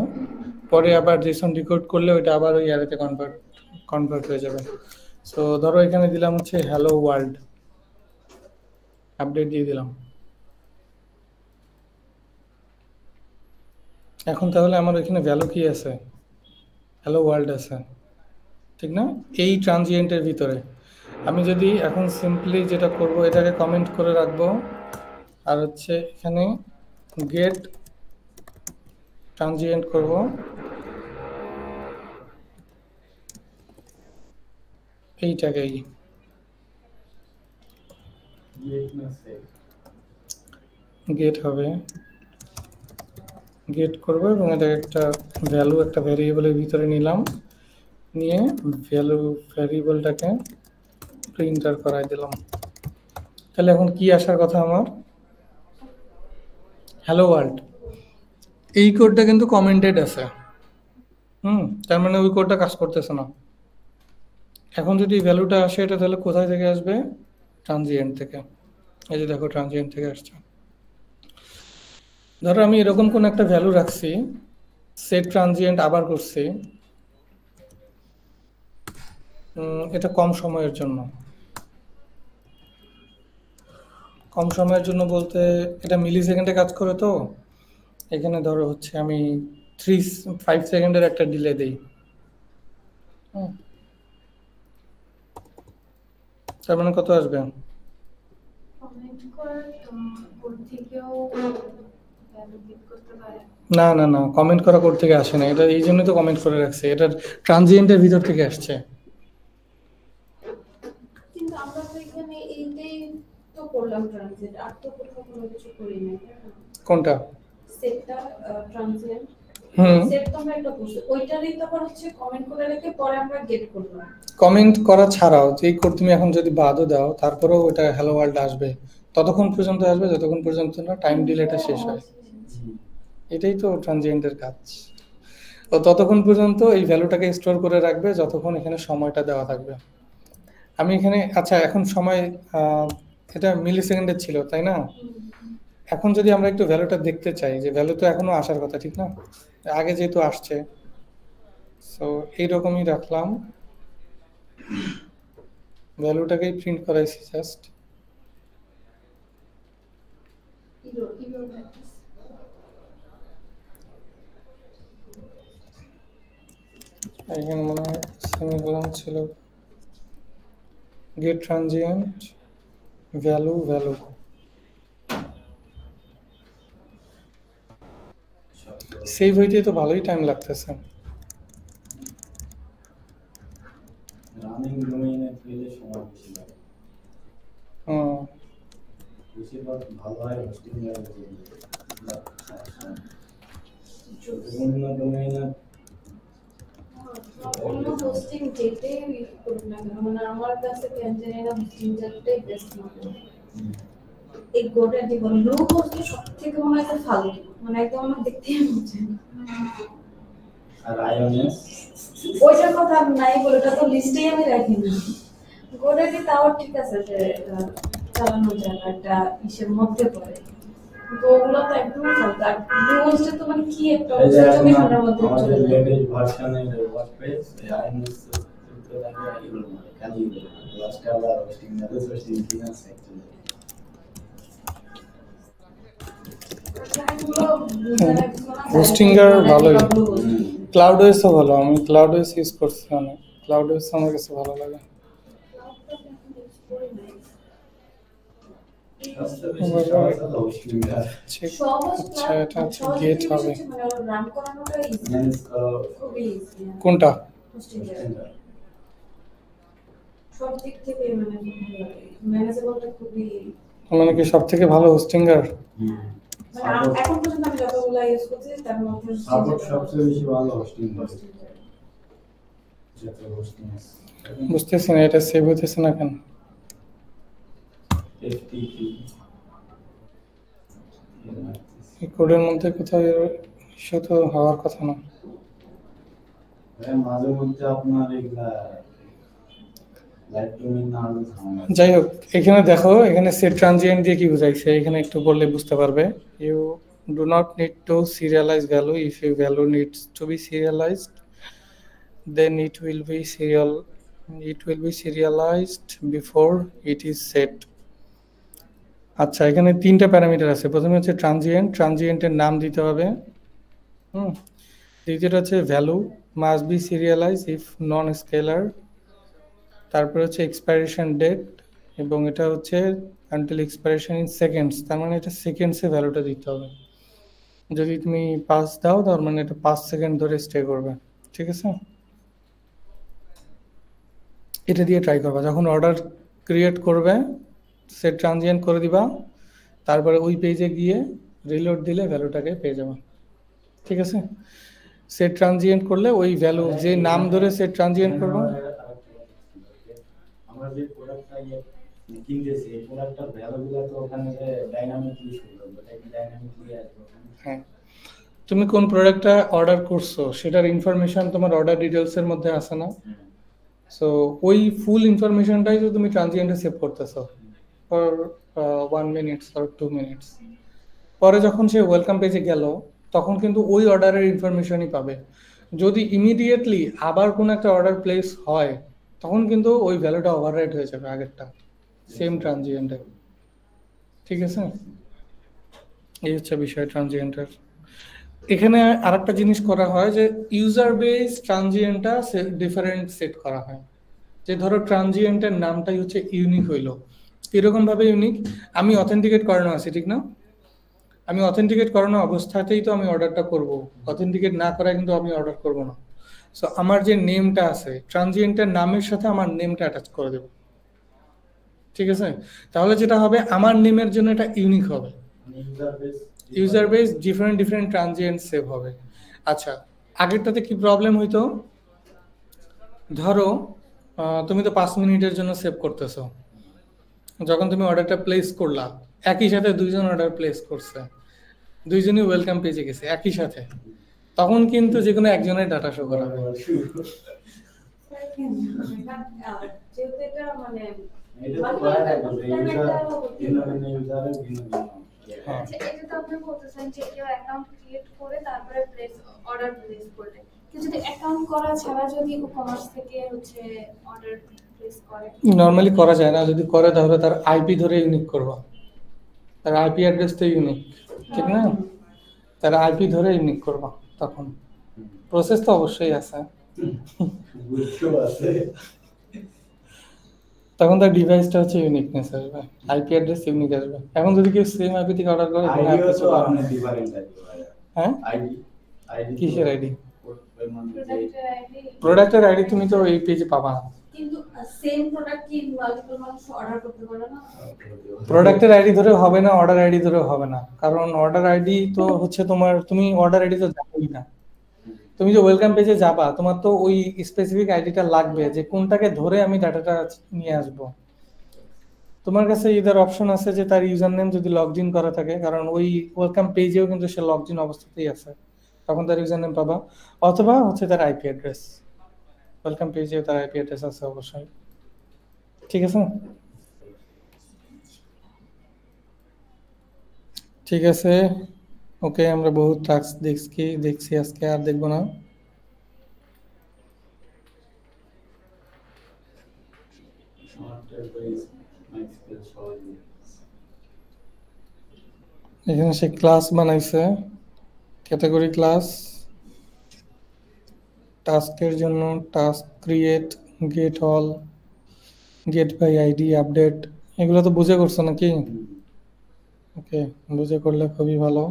S1: পরে আবার জিসন ডিকোড করলে ওইটা আবার ওই অ্যারেতে কনভার্ট হয়ে যাবে। সো ধরো এখানে দিলাম হচ্ছে হ্যালো ওয়ার্ল্ড, আপডেট দিয়ে দিলাম। এখন তাহলে আমার এখানে ভ্যালু কি আছে? হ্যালো ওয়ার্ল্ড আছে, ঠিক না, এই ট্রানজিয়েন্টের ভিতরে। আমি যদি এখন সিম্পলি যেটা করব, এটাকে কমেন্ট করে রাখবো, আর হচ্ছে এখানে গেট ট্রানজিয়েন্ট করব, এইটাকেই গেট হবে, গেট করবো এবং এটা একটা ভ্যালু একটা ভ্যারিয়েবলের ভিতরে নিলাম, নিয়ে ভ্যারিয়েবলটাকে প্রিন্টার করাই দিলাম। তাহলে এখন কি আসার কথা আমার? Hello world. এই কোডটা কিন্তু কমেন্টেড আছে, তার মানে ওই কোডটা কাজ করতেছে না, এখন যদি ভ্যালুটা আসে, এটা তাহলে কোথায় থেকে আসবে? ট্রানজিয়েন্ট থেকে। এই যে দেখো ট্রানজিয়েন্ট থেকে আসছে। ধরো আমি এরকম কোন একটা ভ্যালু রাখছি, সেট ট্রানজিয়েন্ট আবার করছি, এটা কম সময়ের জন্য। কম সময়ের জন্য বলতে এটা মিলি সেকেন্ডে কাজ করে, তো এখানে ধরো হচ্ছে আমি 5 সেকেন্ডের একটা ডিলে দিই। তার মানে কত আসবে?
S2: কমেন্ট করার কোড থেকেও ভ্যালু গেট করতে পারে।
S1: না না না, কমেন্ট করা কোড থেকে আসে না, এটা এই জন্যই তো কমেন্ট করে রাখছে, এটা ট্রানজিয়েন্টের ভিতর থেকে আসছে।
S4: কিন্তু আমরা তো এখানে এইটাই তো করলাম ট্রানজিট, আর তো কোথাও কোনো কিছু করি নাই, তাই না?
S1: কোনটা?
S4: সেটটা ট্রানজিট
S1: হুম,
S4: সেট তো আমরা একটা করছি, ওইটারই তো আবার হচ্ছে কমেন্ট করে রেখে পরে আমরা গেট করলাম।
S1: কমেন্ট করা ছাড়াও যে কোড তুমি এখন যদি বাদও দাও, তারপরেও ওটা হ্যালো ওয়ার্ল্ড আসবে, ততক্ষণ পর্যন্ত আসবে যতক্ষণ পর্যন্ত না টাইম ডিলেটা শেষ হয়। এটাই তো ট্রানজিয়েন্টের কাজ। তো ততক্ষণ পর্যন্ত এই ভ্যালুটাকে স্টোর করে রাখবে যতক্ষণ এখানে সময়টা দেওয়া থাকবে। আমি এখানে, আচ্ছা এখন সময়, এটা মিলি সেকেন্ডের ছিল তাই না? এখন যদি আমরা একটু ভ্যালুটা দেখতে চাই, যে ভ্যালু তো এখনো আসার কথা, ঠিক না? আগে যেহেতু আসছে, সো এইরকমই রাখলাম, ভ্যালুটাকেই প্রিন্ট করাইছি জাস্ট।
S2: Error values.
S1: এখানে মনে হয় সেমিকোলন ছিল, get transient value value. Save হইতে তো ভালোই টাইম লাগতেছে।
S3: রানিং ডোমেইনে পেলে সময় বেশি লাগে।
S1: হুম,
S3: বেশিরভাগ ভালো হয় হোস্টিং এর বিভিন্ন ডোমেইনে
S4: অন্য হোস্টিং যেটাই ইউজ করুন না কেন, মানে আমার কাছে ক্যান্টেরিনা হোস্টিং যেটাই বেস্ট মনে হয়। এই গোটা জীবন ব্লু হোস্ট সব থেকে মনে হয় ফালতু, মানে একদম আমার দেখতেই মনে হয় না।
S3: আর আইওএস
S4: ওইটার কথা আমি নাই বলে, ওটা তো লিস্টেই আমি রাখিনি। গোটাটি তাও ঠিক আছে যে চালানো যায় না, একটা ইসের মধ্যে পড়ে, কিন্তু ওগুলো তো একদমই ফালতু। আর ব্লু হোস্টে তো মানে কি একটা
S3: এই যে
S4: 24 ঘন্টার মধ্যে
S3: আমাদের
S4: চলে যায়।
S3: লেটেস্ট ভার্সনের ওয়ার্ডপ্রেস আইওএস তো লাগে এগুলো মানে খালি লাস্ট আবার হোস্টিং মেথড হোস্টিং কিনা সেকশন
S1: হোস্টিংগার ভালোই, ক্লাউডওয়েসও ভালো, আমি ক্লাউডওয়েস ইউজ করছি অনেক, ক্লাউডওয়েস আমার কাছে ভালো লাগে।
S3: সবচেয়ে বেশি সহজ হলো হোস্টিং
S1: ঠিক,
S4: সহজ
S1: আচ্ছা
S4: না,
S1: এটা হচ্ছে
S4: সহজ
S1: গেট
S4: থেকে
S1: হবে।
S4: বেশি মানে ওর রান করানোটা ইজি,
S3: ম্যানেজ করা
S4: খুবই ইজি।
S1: কোনটা?
S4: হোস্টিং সব দিক থেকে মানে ভালো লাগে, ম্যানেজেবলটা খুবই,
S1: মানে কি সব থেকে ভালো হোস্টিংগার?
S4: মানে এখন পর্যন্ত আমি যতগুলো ইউজ করছি তার মধ্যে
S3: সাপোর্ট সবচেয়ে বেশি ভালো হোস্টিং করে যত হোস্টিং আছে
S1: বুঝতেছি না এটা সেভ হইতেছে না কেন।
S3: এফটিপি
S1: এই কোডের মধ্যে কোথাও ইস্যু তো হওয়ার কথা না।
S3: মাঝে মধ্যে আপনার এগুলা লাইভ ডোমেইন না হলে ঝামেলা।
S1: যাই হোক, এখানে দেখো, এখানে সেট ট্রানজিয়েন্ট দিয়ে কি বোঝাইছে, এখানে একটু বললে বুঝতে পারবে। You do not need to serialize value, if you value needs to be serialized then it will be serialized before it is set. আচ্ছা, এখানে তিনটা প্যারামিটার আছে। প্রথমে হচ্ছে ট্রানজিয়েন্টের নাম দিতে হবে। দ্বিতীয়টা হচ্ছে value must be serialize if non scalar. তারপরে হচ্ছে এক্সপাইরেশন ডেট, এবং এটা হচ্ছে আনটিল এক্সপাইরেশন ইন সেকেন্ডস, তার মানে এটা সেকেন্ডসে ভ্যালুটা দিতে হবে। যদি তুমি 5 দাও তার মানে এটা 5 সেকেন্ড ধরে স্টে করবে, ঠিক আছে? এটা দিয়ে ট্রাই করবা, যখন অর্ডার ক্রিয়েট করবে সেট ট্রানজিয়েন্ট করে দিবা, তারপরে ওই পেজে গিয়ে রিলোড দিলে ভ্যালুটাকে পেয়ে যাবে, ঠিক আছে? সেট ট্রানজিয়েন্ট করলে ওই ভ্যালু যে নাম ধরে সেট ট্রানজিয়েন্ট করবো।
S3: আমরা যে প্রোডাক্টটা কিনতেছি এই প্রোডাক্টটার ভ্যালুগুলো তো ওখানে ডাইনামিকলি শো করবে, এটা কি ডাইনামিকলি আসবে?
S1: হ্যাঁ, তুমি কোন প্রোডাক্টটা অর্ডার করছো সেটার ইনফরমেশন তোমার অর্ডার ডিটেলস এর মধ্যে আছে না? সো ওই ফুল ইনফরমেশনটাই তো তুমি ট্রানজিয়েন্টে সেভ করতেছো ফর 1 মিনিট অর 2 মিনিটস। পরে যখন সে ওয়েলকাম পেজে গেল তখন কিন্তু ওই অর্ডারের ইনফরমেশনই পাবে। যদি ইমিডিয়েটলি আবার কোনো একটা অর্ডার প্লেস হয় তখন কিন্তু ওই ভ্যালুটা ওভাররাইট হয়ে যাবে আগেরটা সেম ট্রানজিয়েন্টে। ঠিক আছে, এই হচ্ছে বিষয় ট্রানজিয়েন্টের। এখানে আরেকটা জিনিস করা হয় যে ইউজার বেস ট্রানজিয়েন্টটা ডিফারেন্ট সেট করা হয়। যে ধরো ট্রানজিয়েন্টের নামটাই হচ্ছে ইউনিক হইলো, এরকম ভাবে ইউনিক। আমি অথেন্টিকেট করানো আছে ঠিক না, আমি অথেন্টিকেট করানো অবস্থাতেই তো আমি অর্ডারটা করব, অথেন্টিকেট না করায় কিন্তু আমি অর্ডার করব না। সো আমার যে নেমটা আছে ট্রানজিয়েন্টের নামের সাথে আমার নেমটা অ্যাটাচ করে দেব। ঠিক আছে, তাহলে যেটা হবে আমার নেমের জন্য এটা ইউনিক হবে, user base different different transient save হবে। আচ্ছা, আগেরটাতে কি প্রবলেম হইতো, ধরো তুমি তো 5 মিনিটের জন্য সেভ করতেছো, যখন তুমি অর্ডারটা প্লেস করলা একই সাথে দুইজন অর্ডার প্লেস করছে, দুইজনই ওয়েলকাম পেজে গেছে একই সাথে, তখন কিন্তু যে কোনো একজনের ডাটা শো করাবে।
S4: যেহেতু এটা মানে
S2: আচ্ছা, এটা তো আপনি বলতেছেন যে কেউ অ্যাকাউন্ট ক্রিয়েট করে তারপরে অর্ডার প্লেস করলে, কেউ যদি অ্যাকাউন্ট করা ছাড়া যদি ই-কমার্স থেকে হচ্ছে অর্ডার প্লেস করে?
S1: নর্মালি করা যায় না, যদি করে তাহলে তার আইপি ধরে ইউনিক করবা, তার আইপি অ্যাড্রেস তো ইউনিক, ঠিক না, তার আইপি ধরে ইউনিক করবা, তখন প্রসেস তো অবশ্যই আছে, তখন তার ডিভাইসটা হচ্ছে ইউনিকনেস আসবে, আইপি অ্যাড্রেস ইউনিক আসবে। এখন যদি কেউ সেম আইপি থেকে অর্ডার করে তাহলে আর কিছু পাবে না। হ্যাঁ, কিসের আইডি?
S2: প্রোডাক্টের আইডি।
S1: প্রোডাক্টের আইডি তুমি তো এই পেজে পাবা না।
S4: কিন্তু সেম প্রোডাক্ট কি মাল্টিপল মানুষ অর্ডার করতে পারে না?
S1: প্রোডাক্টের আইডি ধরে হবে না, অর্ডার আইডি ধরে হবে না, কারণ অর্ডার আইডি তো হচ্ছে তোমার, তুমি অর্ডার আইডি তো যাবোই না, তুমি যে ওয়েলকাম পেজে যাবা তোমার তো ওই স্পেসিফিক আইডিটা লাগবে, যে কোনটাকে ধরে আমি ডাটাটা নিয়ে আসব। তোমার কাছে ইদার অপশন আছে যে তার ইউজার নেম যদি লগড ইন করা থাকে, কারণ ওই ওয়েলকাম পেজেও কিন্তু সে লগড ইন অবস্থাতেই আছে, তখন তার ইউজার নেম পাবা, অথবা হচ্ছে তার আইপি অ্যাড্রেস, ওয়েলকাম পেজেও তার আইপি অ্যাড্রেস আছে অবশ্যই। ঠিক আছে, ঠিক আছে, ওকে, আমরা বহুত টাস্ক দেখছি আজকে, আর দেখবো না। এখানে সে ক্লাস বানাইছে, ক্যাটাগরি ক্লাস, টাস্কের জন্য task create, get all, get by ID, update, এগুলো তো বুঝে করছো নাকি? ওকে, বুঝে করলে খুবই ভালো।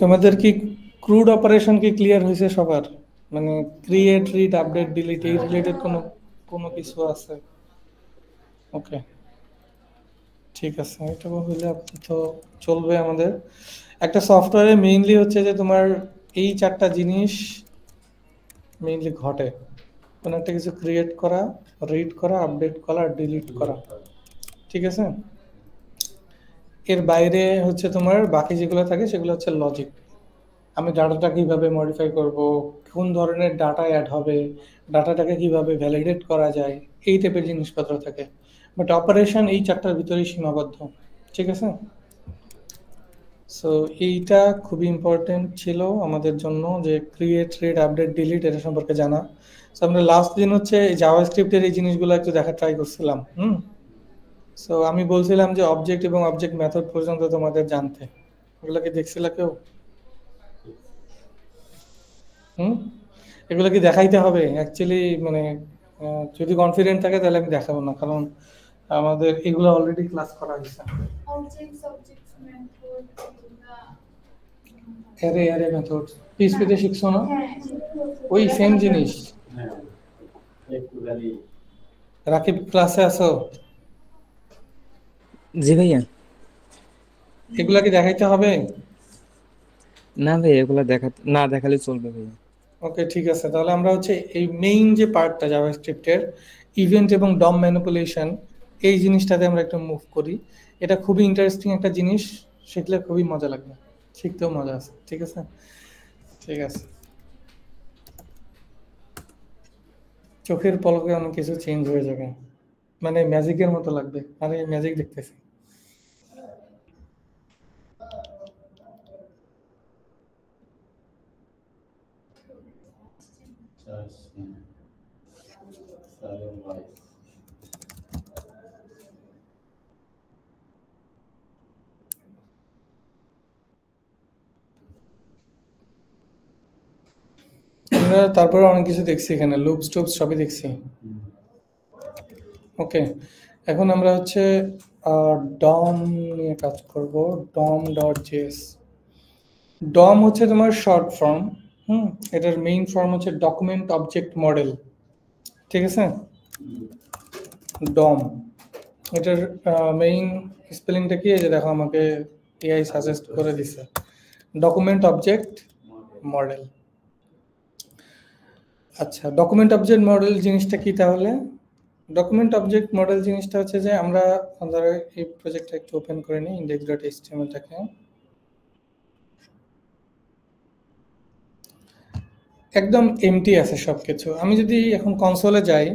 S1: তোমাদের কি ক্রুড অপারেশন কি ক্লিয়ার হয়েছে সবার? মানে ক্রিয়েট, রিড, আপডেট, ডিলিট এই রিলেটেড কোনো কোনো কিছু আছে? ওকে, ঠিক আছে, এটা হইলে আপাতত চলবে আমাদের। একটা সফটওয়্যারে মেইনলি হচ্ছে যে তোমার এই 4টা জিনিস মেইনলি ঘটে, কোনো একটা কিছু ক্রিয়েট করা, রিড করা, আপডেট করা, ডিলিট করা, ঠিক আছে। এর বাইরে হচ্ছে তোমার বাকি যেগুলো থাকে সেগুলো হচ্ছে লজিক, আমি ডাটাটা কিভাবে মডিফাই করব, কোন ধরনের ডাটা অ্যাড হবে, ডাটাটাকে কিভাবে ভ্যালিডেট করা যায়, এই টাইপের জিনিসপত্র থাকে। বাট অপারেশন এই 4টার ভিতরেই সীমাবদ্ধ, ঠিক আছে। সো এইটা খুবই ইম্পর্টেন্ট ছিল আমাদের জন্য, যে ক্রিয়েট, রিড, আপডেট, ডিলিট এটা সম্পর্কে জানা। সো আমরা লাস্ট দিন হচ্ছে জাভাস্ক্রিপ্টের এই জিনিসগুলো একটু দেখা ট্রাই করছিলাম। সো আমি বলছিলাম যে অবজেক্ট এবং অবজেক্ট মেথড পর্যন্ত তোমাদের জানতে, এগুলো কি দেখছিল কেউ? এগুলো কি দেখাইতে হবে অ্যাকচুয়ালি, মানে যদি কনফিডেন্ট থাকে তাহলে আমি দেখাবো না, কারণ আমাদের এগুলো অলরেডি ক্লাস করা হয়েছে। অ্যারে মেথড পিএইচপিতে শিখছো না? ওই সেম জিনিস। রাকিব ক্লাসে আছো?
S5: জি ভাইয়া।
S1: এগুলা কি দেখাইতে হবে?
S5: না ভাই, এগুলা না দেখালে চলবে ভাইয়া।
S1: ওকে, ঠিক আছে, তাহলে আমরা হচ্ছে এই মেইন যে পার্টটা জাভাস্ক্রিপ্টের ইভেন্ট এবং ডম ম্যানিপুলেশন, এই জিনিসটাতে আমরা একটু মুভ করি। এটা খুবই ইন্টারেস্টিং একটা জিনিস, শিখলে খুবই মজা লাগবে। শিখতেও মজা আছে। ঠিক আছে, ঠিক আছে। চোখের পলকে অনেক কিছু চেঞ্জ হয়ে যাবে, মানে ম্যাজিকের মতো লাগবে। আরে ম্যাজিক দেখতেছি।
S3: Salim Vice.
S1: আমরা তারপরে অনেক কিছু দেখছি এখানে, লুপস টুপস সবই দেখছি। ওকে, এখন আমরা হচ্ছে ডম নিয়ে কাজ করব। ডম ডট জেএস। ডম হচ্ছে তোমার শর্ট ফর্ম। এটার মেইন ফর্ম হচ্ছে ডকুমেন্ট অবজেক্ট মডেল। ঠিক আছে, ডম। এটার মেইন স্পেলিংটা কি, এই যে দেখো আমাকে এআই সাজেস্ট করে দিছে, ডকুমেন্ট অবজেক্ট মডেল। আচ্ছা, ডকুমেন্ট অবজেক্ট মডেল জিনিসটা কি তাহলে? ডকুমেন্ট অবজেক্ট মডেল জিনিসটা হচ্ছে যে আমরা ধরো এই প্রজেক্টটা একটু ওপেন করে নিই, index.html-টাকে। একদম এমটি আছে সবকিছু। আমি যদি এখন কনসোলে যাই,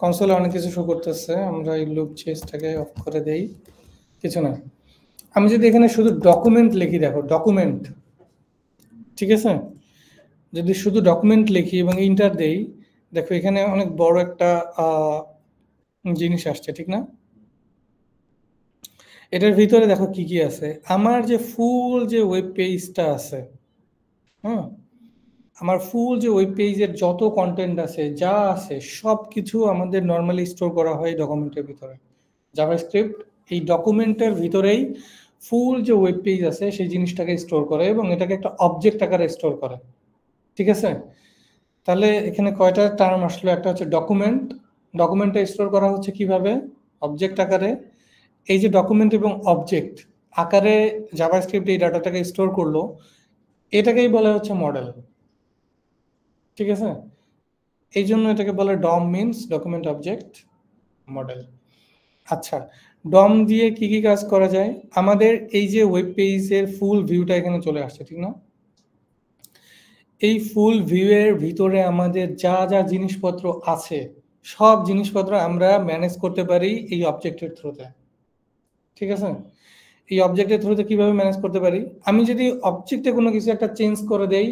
S1: কনসোলে অনেক কিছু শো করতেছে। আমরা এই লুপ চেসটাকে অফ করে দেই, কিছু না। আমি যদি এখানে শুধু ডকুমেন্ট লিখি, দেখো ডকুমেন্ট, ঠিক আছে, যদি শুধু ডকুমেন্ট লিখি এবং ইন্টার দেই, দেখো এখানে অনেক বড় একটা জিনিস আসছে, ঠিক না? এটার ভিতরে দেখো কি কি আছে। আমার যে ফুল যে ওয়েব পেজটা আছে, আমার ফুল যে ওয়েব পেজের যত কন্টেন্ট আছে, যা আছে সব কিছু আমাদের নর্মালি স্টোর করা হয় ডকুমেন্টের ভিতরে। জাভাস্ক্রিপ্ট এই ডকুমেন্টের ভিতরেই ফুল যে ওয়েব পেজ আছে সেই জিনিসটাকে স্টোর করে এবং এটাকে একটা অবজেক্ট আকারে স্টোর করে। ঠিক আছে, তাহলে এখানে কয়টা টার্ম আসলো? একটা হচ্ছে ডকুমেন্ট। ডকুমেন্টটা স্টোর করা হচ্ছে কিভাবে? অবজেক্ট আকারে। এই যে ডকুমেন্ট এবং অবজেক্ট আকারে জাভাস্ক্রিপ্ট এই ডাটাটাকে স্টোর করলো, এটাকেই বলা হচ্ছে মডেল। ঠিক আছে, এই জন্য এটাকে বলে ডম, মিনস ডকুমেন্ট অবজেক্ট মডেল। আচ্ছা, ডম দিয়ে কি কি কাজ করা যায়? আমাদের এই যে ওয়েব পেজের ফুল ভিউটা এখানে চলে আসছে, ঠিক না? এই ফুল ভিউয়ের ভিতরে আমাদের যা যা জিনিসপত্র আছে সব জিনিসপত্র আমরা ম্যানেজ করতে পারি এই অবজেক্টের থ্রুতে। ঠিক আছে, এই অবজেক্টের থ্রুতে কিভাবে ম্যানেজ করতে পারি? আমি যদি অবজেক্টে কোনো কিছু একটা চেঞ্জ করে দেই,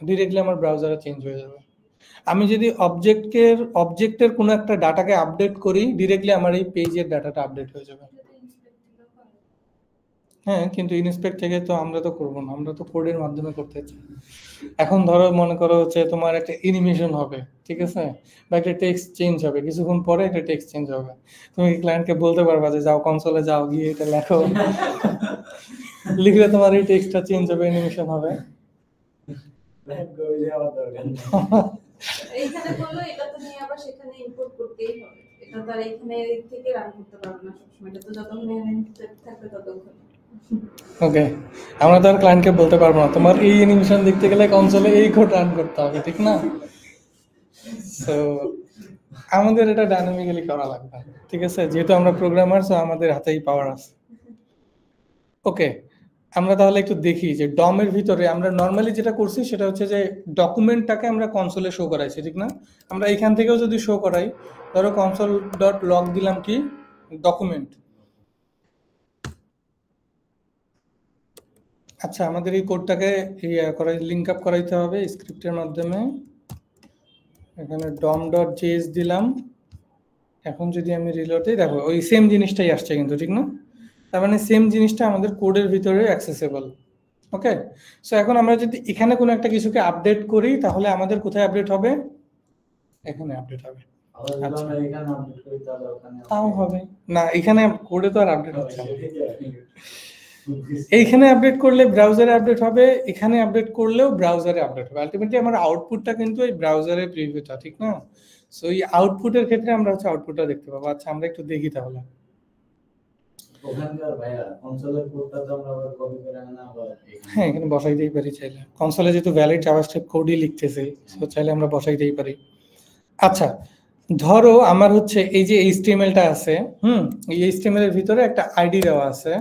S1: ডিরেক্টলি আমার ব্রাউজারে চেঞ্জ হয়ে যাবে। আমি যদি অবজেক্টের কোনো একটা ডাটাকে আপডেট করি, ডিরেক্টলি আমার এই পেজের ডাটাটা আপডেট হয়ে যাবে। হ্যাঁ, কিন্তু ইনস্পেক্ট থেকে তো আমরা তো করবো না, আমরা তো কোডের মাধ্যমে করতে চাই। এখন ধরো মনে করো হচ্ছে তোমার একটা অ্যানিমেশন হবে, ঠিক আছে, বা একটা টেক্সট চেঞ্জ হবে, কিছুক্ষণ পরে একটা টেক্সট চেঞ্জ হবে। তুমি ক্লায়েন্টকে বলতে পারবা যে যাও কনসোলে যাও, গিয়ে এটা লেখো, লিখলে তোমার এই টেক্সটটা চেঞ্জ হবে, অ্যানিমেশন হবে।
S4: এইখানে বললো এটা তো নিয়ে আবার সেখানে ইম্পোর্ট করতেই হবে। এটা তো আর এখানে থেকে রান করতে পারবে না সবসময়, এটা তো যতক্ষণ থাকবে ততক্ষণ।
S1: ওকে, আমরা তো আর ক্লায়েন্টকে বলতে পারবো না তোমার এই অ্যানিমেশন দেখতে গেলে কনসোলে এই কোড রান করতে হবে, ঠিক না? সো আমাদের এটা ডাইনামিক্যালি করা লাগবে। ঠিক আছে, যেহেতু আমরা প্রোগ্রামার, সো আমাদের হাতেই পাওয়ার আছে। ওকে, আমরা তাহলে একটু দেখি যে ডমের ভিতরে আমরা নর্মালি যেটা করছি সেটা হচ্ছে যে ডকুমেন্টটাকে আমরা কনসোলে শো করাইছি, ঠিক না? আমরা এখান থেকেও যদি শো করাই, ধরো কনসোল ডট লগ দিলাম কি ডকুমেন্ট। আচ্ছা, আমাদের এই কোডটাকে লিঙ্ক আপ করাইতে হবে স্ক্রিপ্টের মাধ্যমে। এখানে ডম ডট জেএস দিলাম। এখন যদি আমি রিলোড দিই, দেখো ওই সেম জিনিসটাই আসছে কিন্তু, ঠিক না? তার মানে সেম জিনিসটা আমাদের কোডের ভিতরে অ্যাক্সেসেবল। ওকে, সো এখন আমরা যদি এখানে কোনো একটা কিছুকে আপডেট করি, তাহলে আমাদের কোথায় আপডেট হবে? এখানে আপডেট হবে। তাও হবে না, এখানে কোডে তো আর আপডেট হচ্ছে না। এইখানে আপডেট করলে ব্রাউজারে আপডেট হবে, এখানে আপডেট করলেও ব্রাউজারে আপডেট হবে। আলটিমেটলি আমার আউটপুটটা কিন্তু এই ব্রাউজারের প্রিভিউটা, ঠিক না? সো এই আউটপুটের ক্ষেত্রে আমরা হচ্ছে আউটপুটটা দেখতে পাবো। আচ্ছা, আমরা একটু দেখি তাহলে। হ্যাঁ, এখানে বসাইতেই পারি চাইলে। কনসোলে যেহেতু ভ্যালিড জাভাস্ক্রিপ্ট কোডই লিখতেছি, সো চাইলে আমরা বসাইতেই পারি। আচ্ছা, ধরো আমার হচ্ছে এই যে HTML-টা আছে, এই HTML এর ভিতরে একটা আইডি দেওয়া আছে,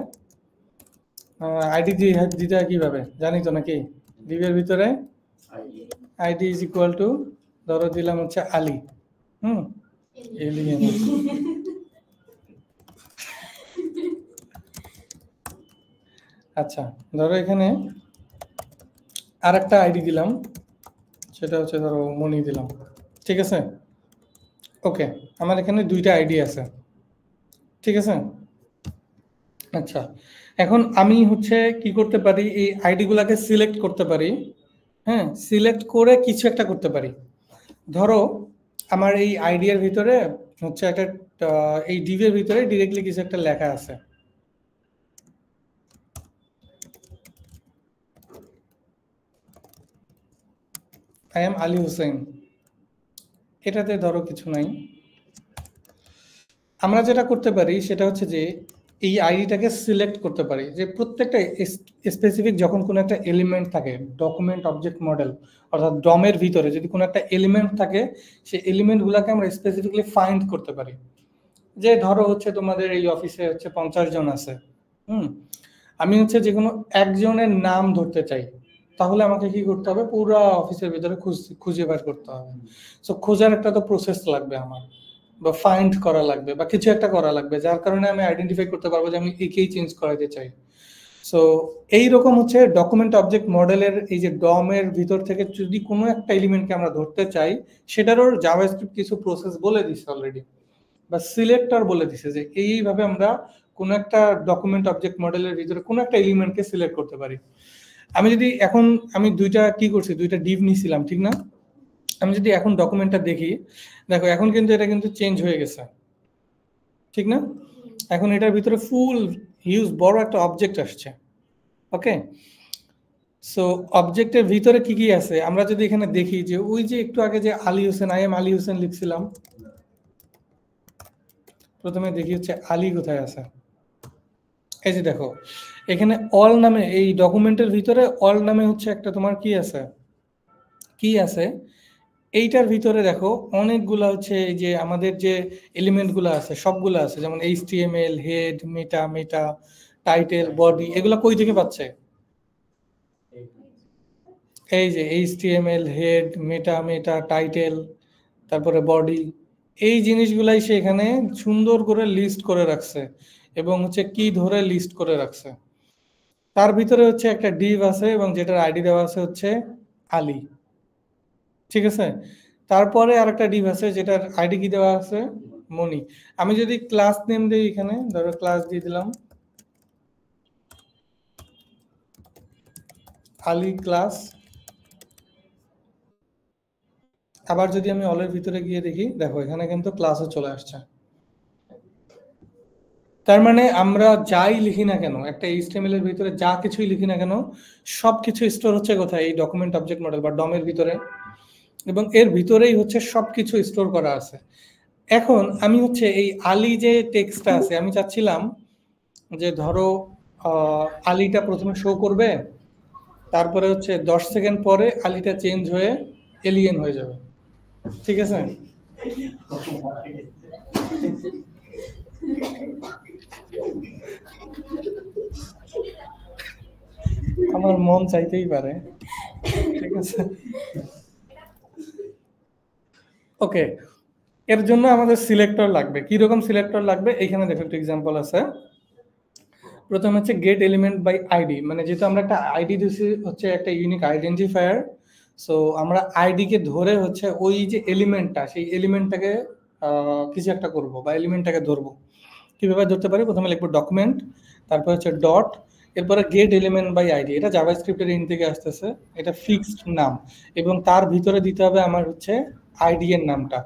S1: আইডি দিতে হয় কিভাবে জানি তো নাকি? ডিভের ভিতরে আইডি ইজ ইকুয়াল টু ধরো দিলাম হচ্ছে আলী, এলিয়েন। আচ্ছা ধরো এখানে আর একটা আইডি দিলাম, সেটা হচ্ছে ধরো মনি দিলাম, ঠিক আছে? ওকে, আমার এখানে দুইটা আইডি আছে, ঠিক আছে? আচ্ছা এখন আমি হচ্ছে কি করতে পারি, এই আইডি গুলাকে সিলেক্ট করতে পারি। হ্যাঁ, সিলেক্ট করে কিছু একটা করতে পারি। ধরো আমার এই আইডিয়ার ভিতরে হচ্ছে একটা এই ডিভের ভিতরে ডিরেক্টলি কিছু একটা লেখা আছে। আই এম আলী হোসেন, এটাতে ধরো কিছু নাই। আমরা যেটা করতে পারি সেটা হচ্ছে যে এই আইডিটাকে সিলেক্ট করতে পারি, যে প্রত্যেকটা স্পেসিফিক যখন কোনো একটা এলিমেন্ট থাকে ডকুমেন্ট অবজেক্ট মডেল অর্থাৎ ডমের ভিতরে যদি কোনো একটা এলিমেন্ট থাকে, সেই এলিমেন্টগুলোকে আমরা স্পেসিফিকলি ফাইন্ড করতে পারি। যে ধরো হচ্ছে তোমাদের এই অফিসে হচ্ছে 50 জন আছে, আমি হচ্ছে যে কোনো একজনের নাম ধরতে চাই, তাহলে আমাকে কি করতে হবে, পুরো অফিসের ভিতরে খুঁজে বের করতে হবে। সো খোঁজার একটা তো প্রসেস লাগবে আমার, বা ফাইন্ড করা লাগবে, বা কিছু একটা করা লাগবে, যার কারণে আমি আইডেন্টিফাই করতে পারবো যে আমি একেই চেঞ্জ করাতে চাই। সো এইরকম হচ্ছে ডকুমেন্ট অবজেক্ট মডেলের এই যে ডমের ভিতর থেকে যদি কোনো একটা এলিমেন্টকে আমরা ধরতে চাই, সেটারও জাভাস্ক্রিপ্ট কিছু প্রসেস বলে দিচ্ছে অলরেডি, বা সিলেক্টর বলে দিছে যে এইভাবে আমরা কোনো একটা ডকুমেন্ট অবজেক্ট মডেলের ভিতরে কোনো একটা এলিমেন্টকে সিলেক্ট করতে পারি। আমি যদি এখন আমি দুইটা কি করছি, দুইটা ডিভ নিছিলাম, ঠিক না? আমি যদি এখন ডকুমেন্টটা দেখি, দেখো এখন কিন্তু এটা কিন্তু চেঞ্জ হয়ে গেছে, ঠিক না? এখন এটার ভিতরে ফুল হিউজ বড় একটা অবজেক্ট আসছে। ওকে, সো অবজেক্টের ভিতরে কি কি আছে আমরা যদি এখানে দেখি, যে ওই যে একটু আগে যে আলী হোসেন, আই এম আলী হোসেন লিখছিলাম, প্রথমে দেখি হচ্ছে আলী কোথায় আছে। এই যে দেখো এখানে অল নামে এই ডকুমেন্টের ভিতরে অল নামে হচ্ছে একটা তোমার কি আছে, কি আছে এইটার ভিতরে দেখো অনেকগুলা হচ্ছে এই যে আমাদের যে এলিমেন্টগুলো আছে সবগুলো আছে, যেমন HTML, হেড, মেটা, টাইটেল, বডি, এগুলা কই থেকে পাচ্ছে? এই যে HTML, হেড, মেটা, টাইটেল, তারপরে বডি, এই জিনিসগুলাই সে এখানে সুন্দর করে লিস্ট করে রাখছে এবং হচ্ছে কি ধরে লিস্ট করে রাখছে। তার ভিতরে হচ্ছে একটা ডিভ আছে এবং যেটার আইডি দেওয়া আছে হচ্ছে আলী, ঠিক আছে? তারপরে আরেকটা ডিভ আছে যেটার আইডি কি দেওয়া আছে, মনি। আমি যদি ক্লাস নেম দিই, এখানে ধরো ক্লাস দিয়ে দিলাম আলী ক্লাস। আবার যদি আমি অলের ভিতরে গিয়ে দেখি, দেখো এখানে কিন্তু ক্লাসও চলে আসছে। তার মানে আমরা যাই লিখি না কেন, একটা HTML এর ভিতরে যা কিছুই লিখি না কেন, সবকিছু স্টোর হচ্ছে কোথায়, এই ডকুমেন্ট অবজেক্ট মডেল বা ডমের ভিতরে, এবং এর ভিতরেই হচ্ছে সবকিছু স্টোর করা আছে। এখন আমি হচ্ছে এই আলী যে টেক্সটটা আছে, আমি চাচ্ছিলাম যে ধরো আলীটা প্রথমে শো করবে, তারপরে হচ্ছে 10 সেকেন্ড পরে আলীটা চেঞ্জ হয়ে এলিয়েন হয়ে যাবে, ঠিক আছে? আমার মন চাইতেই পারে, ঠিক আছে? ওকে, এর জন্য আমাদের সিলেক্টর লাগবে। কি রকম সিলেক্টর লাগবে এখানে দেখো একটা एग्जांपल আছে। প্রথম হচ্ছে গেট এলিমেন্ট বাই আইডি, মানে যেহেতু আমরা একটা আইডি দিছি হচ্ছে একটা ইউনিক আইডেন্টিফায়ার, সো আমরা আইডি কে ধরে হচ্ছে ওই যে এলিমেন্টটা, সেই এলিমেন্টটাকে কিছু একটা করব বা এলিমেন্টটাকে ধরবো। কিভাবে ধরতে পারি, প্রথমে লিখবো ডকুমেন্ট, তারপর হচ্ছে ডট, এরপরে গেট এলিমেন্ট বাই আইডি, এটা জাভাস্ক্রিপ্টের ইন থেকে আসতেছে, এটা ফিক্সড নাম এবং তার ভিতরে দিতে হবে আমার হচ্ছে আইডি এর নামটা।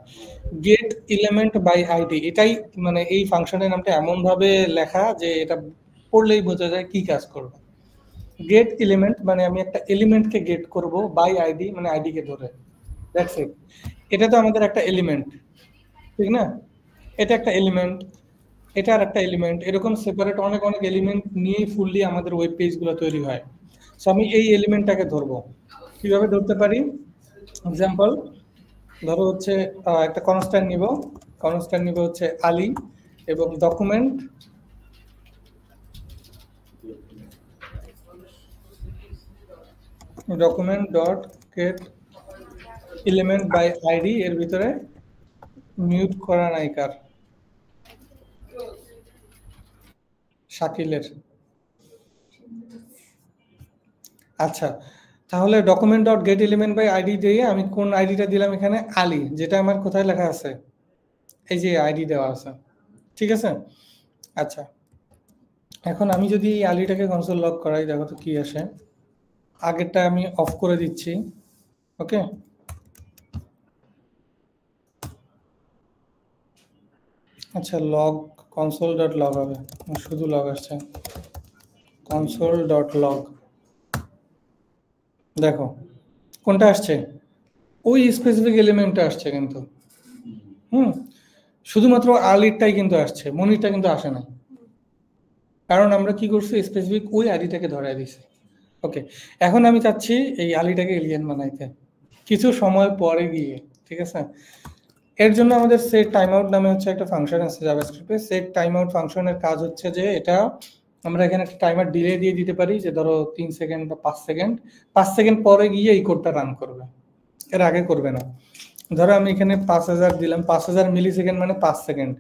S1: গেট এলিমেন্ট বাই আইডি, এটাই মানে এই ফাংশনের নামটা এমন ভাবে লেখা যে এটা পড়লেই বোঝা যায় কি কাজ করবে। গেট এলিমেন্ট মানে আমি একটা এলিমেন্টকে গেট করব, বাই আইডি মানে আইডি কে ধরে, দ্যাটস ইট। এটা তো আমাদের একটা এলিমেন্ট, ঠিক না? এটা একটা এলিমেন্ট, এটা আর একটা এলিমেন্ট, এরকম সেপারেট অনেক অনেক এলিমেন্ট নিয়েই ফুললি আমাদের ওয়েব পেজগুলো তৈরি হয়। সো আমি এই এলিমেন্টটাকে ধরবো, কিভাবে ধরতে পারি? এক্সাম্পল ধরো হচ্ছে একটা কনস্ট্যান্ট নিব হচ্ছে আলী এবং document document dot get element by ID এর ভিতরে মিউট করা নাই কার, শাকিলের। আচ্ছা, তাহলে document dot get element by ID দিয়ে আমি কোন আইডিটা দিলাম এখানে, আলী, যেটা আমার কোথায় লেখা আছে, এই যে আইডি দেওয়া আছে, ঠিক আছে। আচ্ছা, এখন আমি যদি এই আলিটাকে কনসোল লক করাই, দেখো তো কি আসে। আগেরটা আমি অফ করে দিচ্ছি, ওকে। আচ্ছা, লগ কনসোল ডট লগ হবে, শুধু লগ আসছে, কনসোল ডট লগ। দেখো কোনটা আসছে, ওই স্পেসিফিক এলিমেন্টটা আসছে কিন্তু, শুধুমাত্র আলিরটাই কিন্তু আসছে, মনিরটা কিন্তু আসে না, কারণ আমরা কি করছি, স্পেসিফিক ওই আইডিটাকে ধরাই দিছি। ওকে, এখন আমি চাচ্ছি এই আলিটাকে এলিয়েন বানাইতে কিছু সময় পরে গিয়ে, ঠিক আছে। এর জন্য আমাদের সেট টাইম আউট নামে হচ্ছে একটা ফাংশন আছে জাভাস্ক্রিপ্টে। সেট টাইম আউট ফাংশনের কাজ হচ্ছে যে এটা আমরা এখানে একটা টাইমার ডিলে দিয়ে দিতে পারি, যে ধরো 3 সেকেন্ড বা 5 সেকেন্ড, 5 সেকেন্ড পরে গিয়ে এই কোডটা রান করবে, এর আগে করবে না। ধরো আমি এখানে 5000 দিলাম, 5000 মিলি সেকেন্ড মানে 5 সেকেন্ড।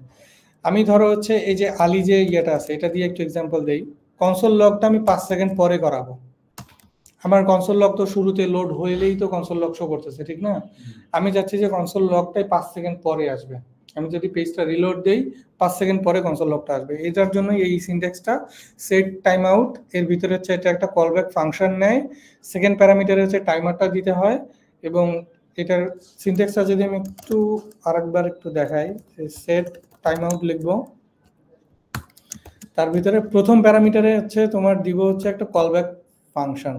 S1: আমি ধরো হচ্ছে এই যে আলি যে ইয়েটা আছে, এটা দিয়ে একটু এক্সাম্পল দেই। কনসোল লগটা আমি 5 সেকেন্ড পরে করাবো। আমার কনসোল লগ তো শুরুতে লোড হইলেই তো কনসোল লগ শো করতেছে, ঠিক না? আমি চাচ্ছি যে কনসোল লগটাই 5 সেকেন্ড পরে আসবে। আমি যদি পেজটা রিলোড দেই, 5 সেকেন্ড পরে কনসোল লগটা আসবে। এটার জন্য এই সিনট্যাক্সটা সেট টাইম আউট, এর ভিতরে হচ্ছে এটা একটা কলব্যাক ফাংশন নেয়, সেকেন্ড প্যারামিটারে হচ্ছে টাইমারটা দিতে হয়। এবং এটার সিনট্যাক্সটা যদি আমি একটু আরেকবার একটু দেখাই, সেট টাইম আউট লিখবো, তার ভিতরে প্রথম প্যারামিটারে হচ্ছে তোমার দিব হচ্ছে একটা কলব্যাক ফাংশন,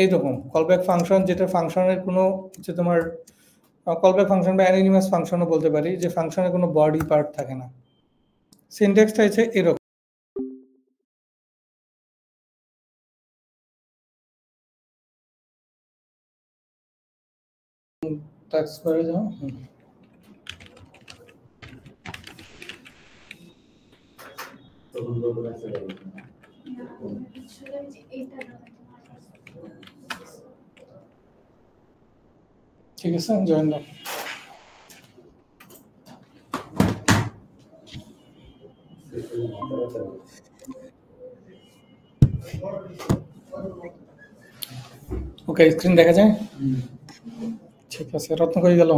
S1: এইরকম কলব্যাক ফাংশন, যেটা ফাংশনের কোনো হচ্ছে তোমার কলব্যাক ফাংশন বা অ্যানোনিমাস ফাংশনও বলতে পারি, যে ফাংশনের কোনো বডি পার্ট থাকে না। সিনট্যাক্সটা হচ্ছে এরকম। টাক্স করে যাও,
S3: তখন লোকের কাছে যাবে।
S1: ঠিক আছে, জয়েন দাও। ওকে, স্ক্রিন দেখা যায়? ঠিক আছে, রত্ন কই গেল?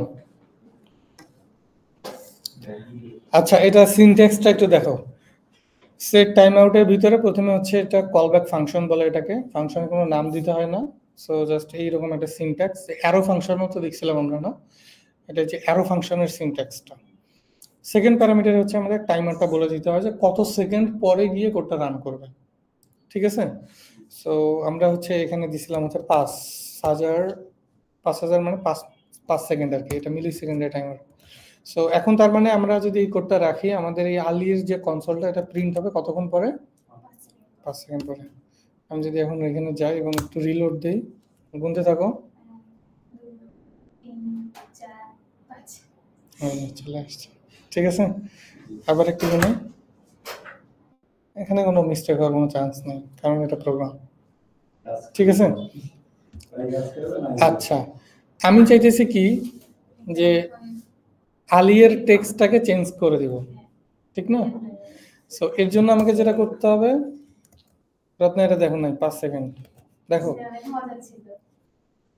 S1: আচ্ছা, এটা সিনট্যাক্সটা একটু দেখো। সেট টাইম আউটের ভিতরে প্রথমে হচ্ছে এটা কলব্যাক ফাংশন বলে, এটাকে ফাংশনের কোনো নাম দিতে হয় না। সো জাস্ট এইরকম একটা সিনট্যাক্স, অ্যারো ফাংশন মতো দেখছিলাম আমরা না, এটা হচ্ছে অ্যারো ফাংশনের সিনট্যাক্সটা। সেকেন্ড প্যারামিটার হচ্ছে আমাদের টাইমারটা বলে দিতে হয় যে কত সেকেন্ড পরে গিয়ে কোডটা রান করবে, ঠিক আছে। সো আমরা হচ্ছে এখানে দিছিলাম হচ্ছে 5000 মানে 5 সেকেন্ড আর কি, এটা মিলি সেকেন্ডের টাইমার। সো এখন তার মানে আমরা যদি এই কোডটা রাখি, আমাদের এই আলির যে কনসোলটা, এটা প্রিন্ট হবে কতক্ষণ পরে, 5 সেকেন্ড পরে। আমি যদি এখন এখানে যাই এবং একটু রিলোড দেই, গুনতে থাকো, চলে আসছে, ঠিক আছে। আবার একটু গুনে, এখানে কোনো মিস্টেক হওয়ার কোনো চান্স নেই, কারণ এটা প্রোগ্রাম, ঠিক আছে। আচ্ছা, আমি চাইতেছি কি, যে আলিয়ের টেক্সটটাকে চেঞ্জ করে দিব, ঠিক না? সো এর জন্য আমাকে যেটা করতে হবে, রত্ন এটা দেখো নাই 5 সেকেন্ড, দেখো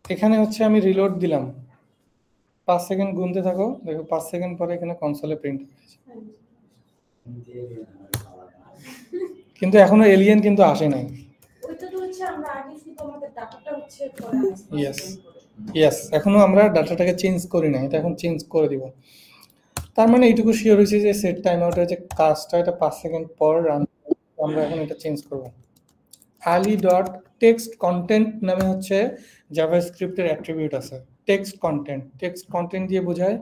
S1: এখানে হচ্ছে আমি রিলোড দিলাম, 5 সেকেন্ড গুনতে থাকো, দেখো 5 সেকেন্ড পরে এখানে কনসোলে প্রিন্ট হয়েছে, কিন্তু এখনো এলিয়েন কিন্তু আসে নাই।
S4: ওইটা তো হচ্ছে আমরা আগে থেকে আমাদের ডাটাটা হচ্ছে পরে আসছে।
S1: ইয়েস, এখনো আমরা ডাটাটাকে চেঞ্জ করি না, এটা এখন চেঞ্জ করে দিব। তার মানে এইটুকু শিওর হয়েছে যে সেট টাইম আউটের যে কাজটা, এটা 5 সেকেন্ড পর রান, আমরা এখন এটা চেঞ্জ করব। আলি ডট টেক্সট কন্টেন্ট নামে হচ্ছে জাভাস্ক্রিপ্টের অ্যাট্রিবিউট আছে, টেক্সট কন্টেন্ট দিয়ে বোঝায়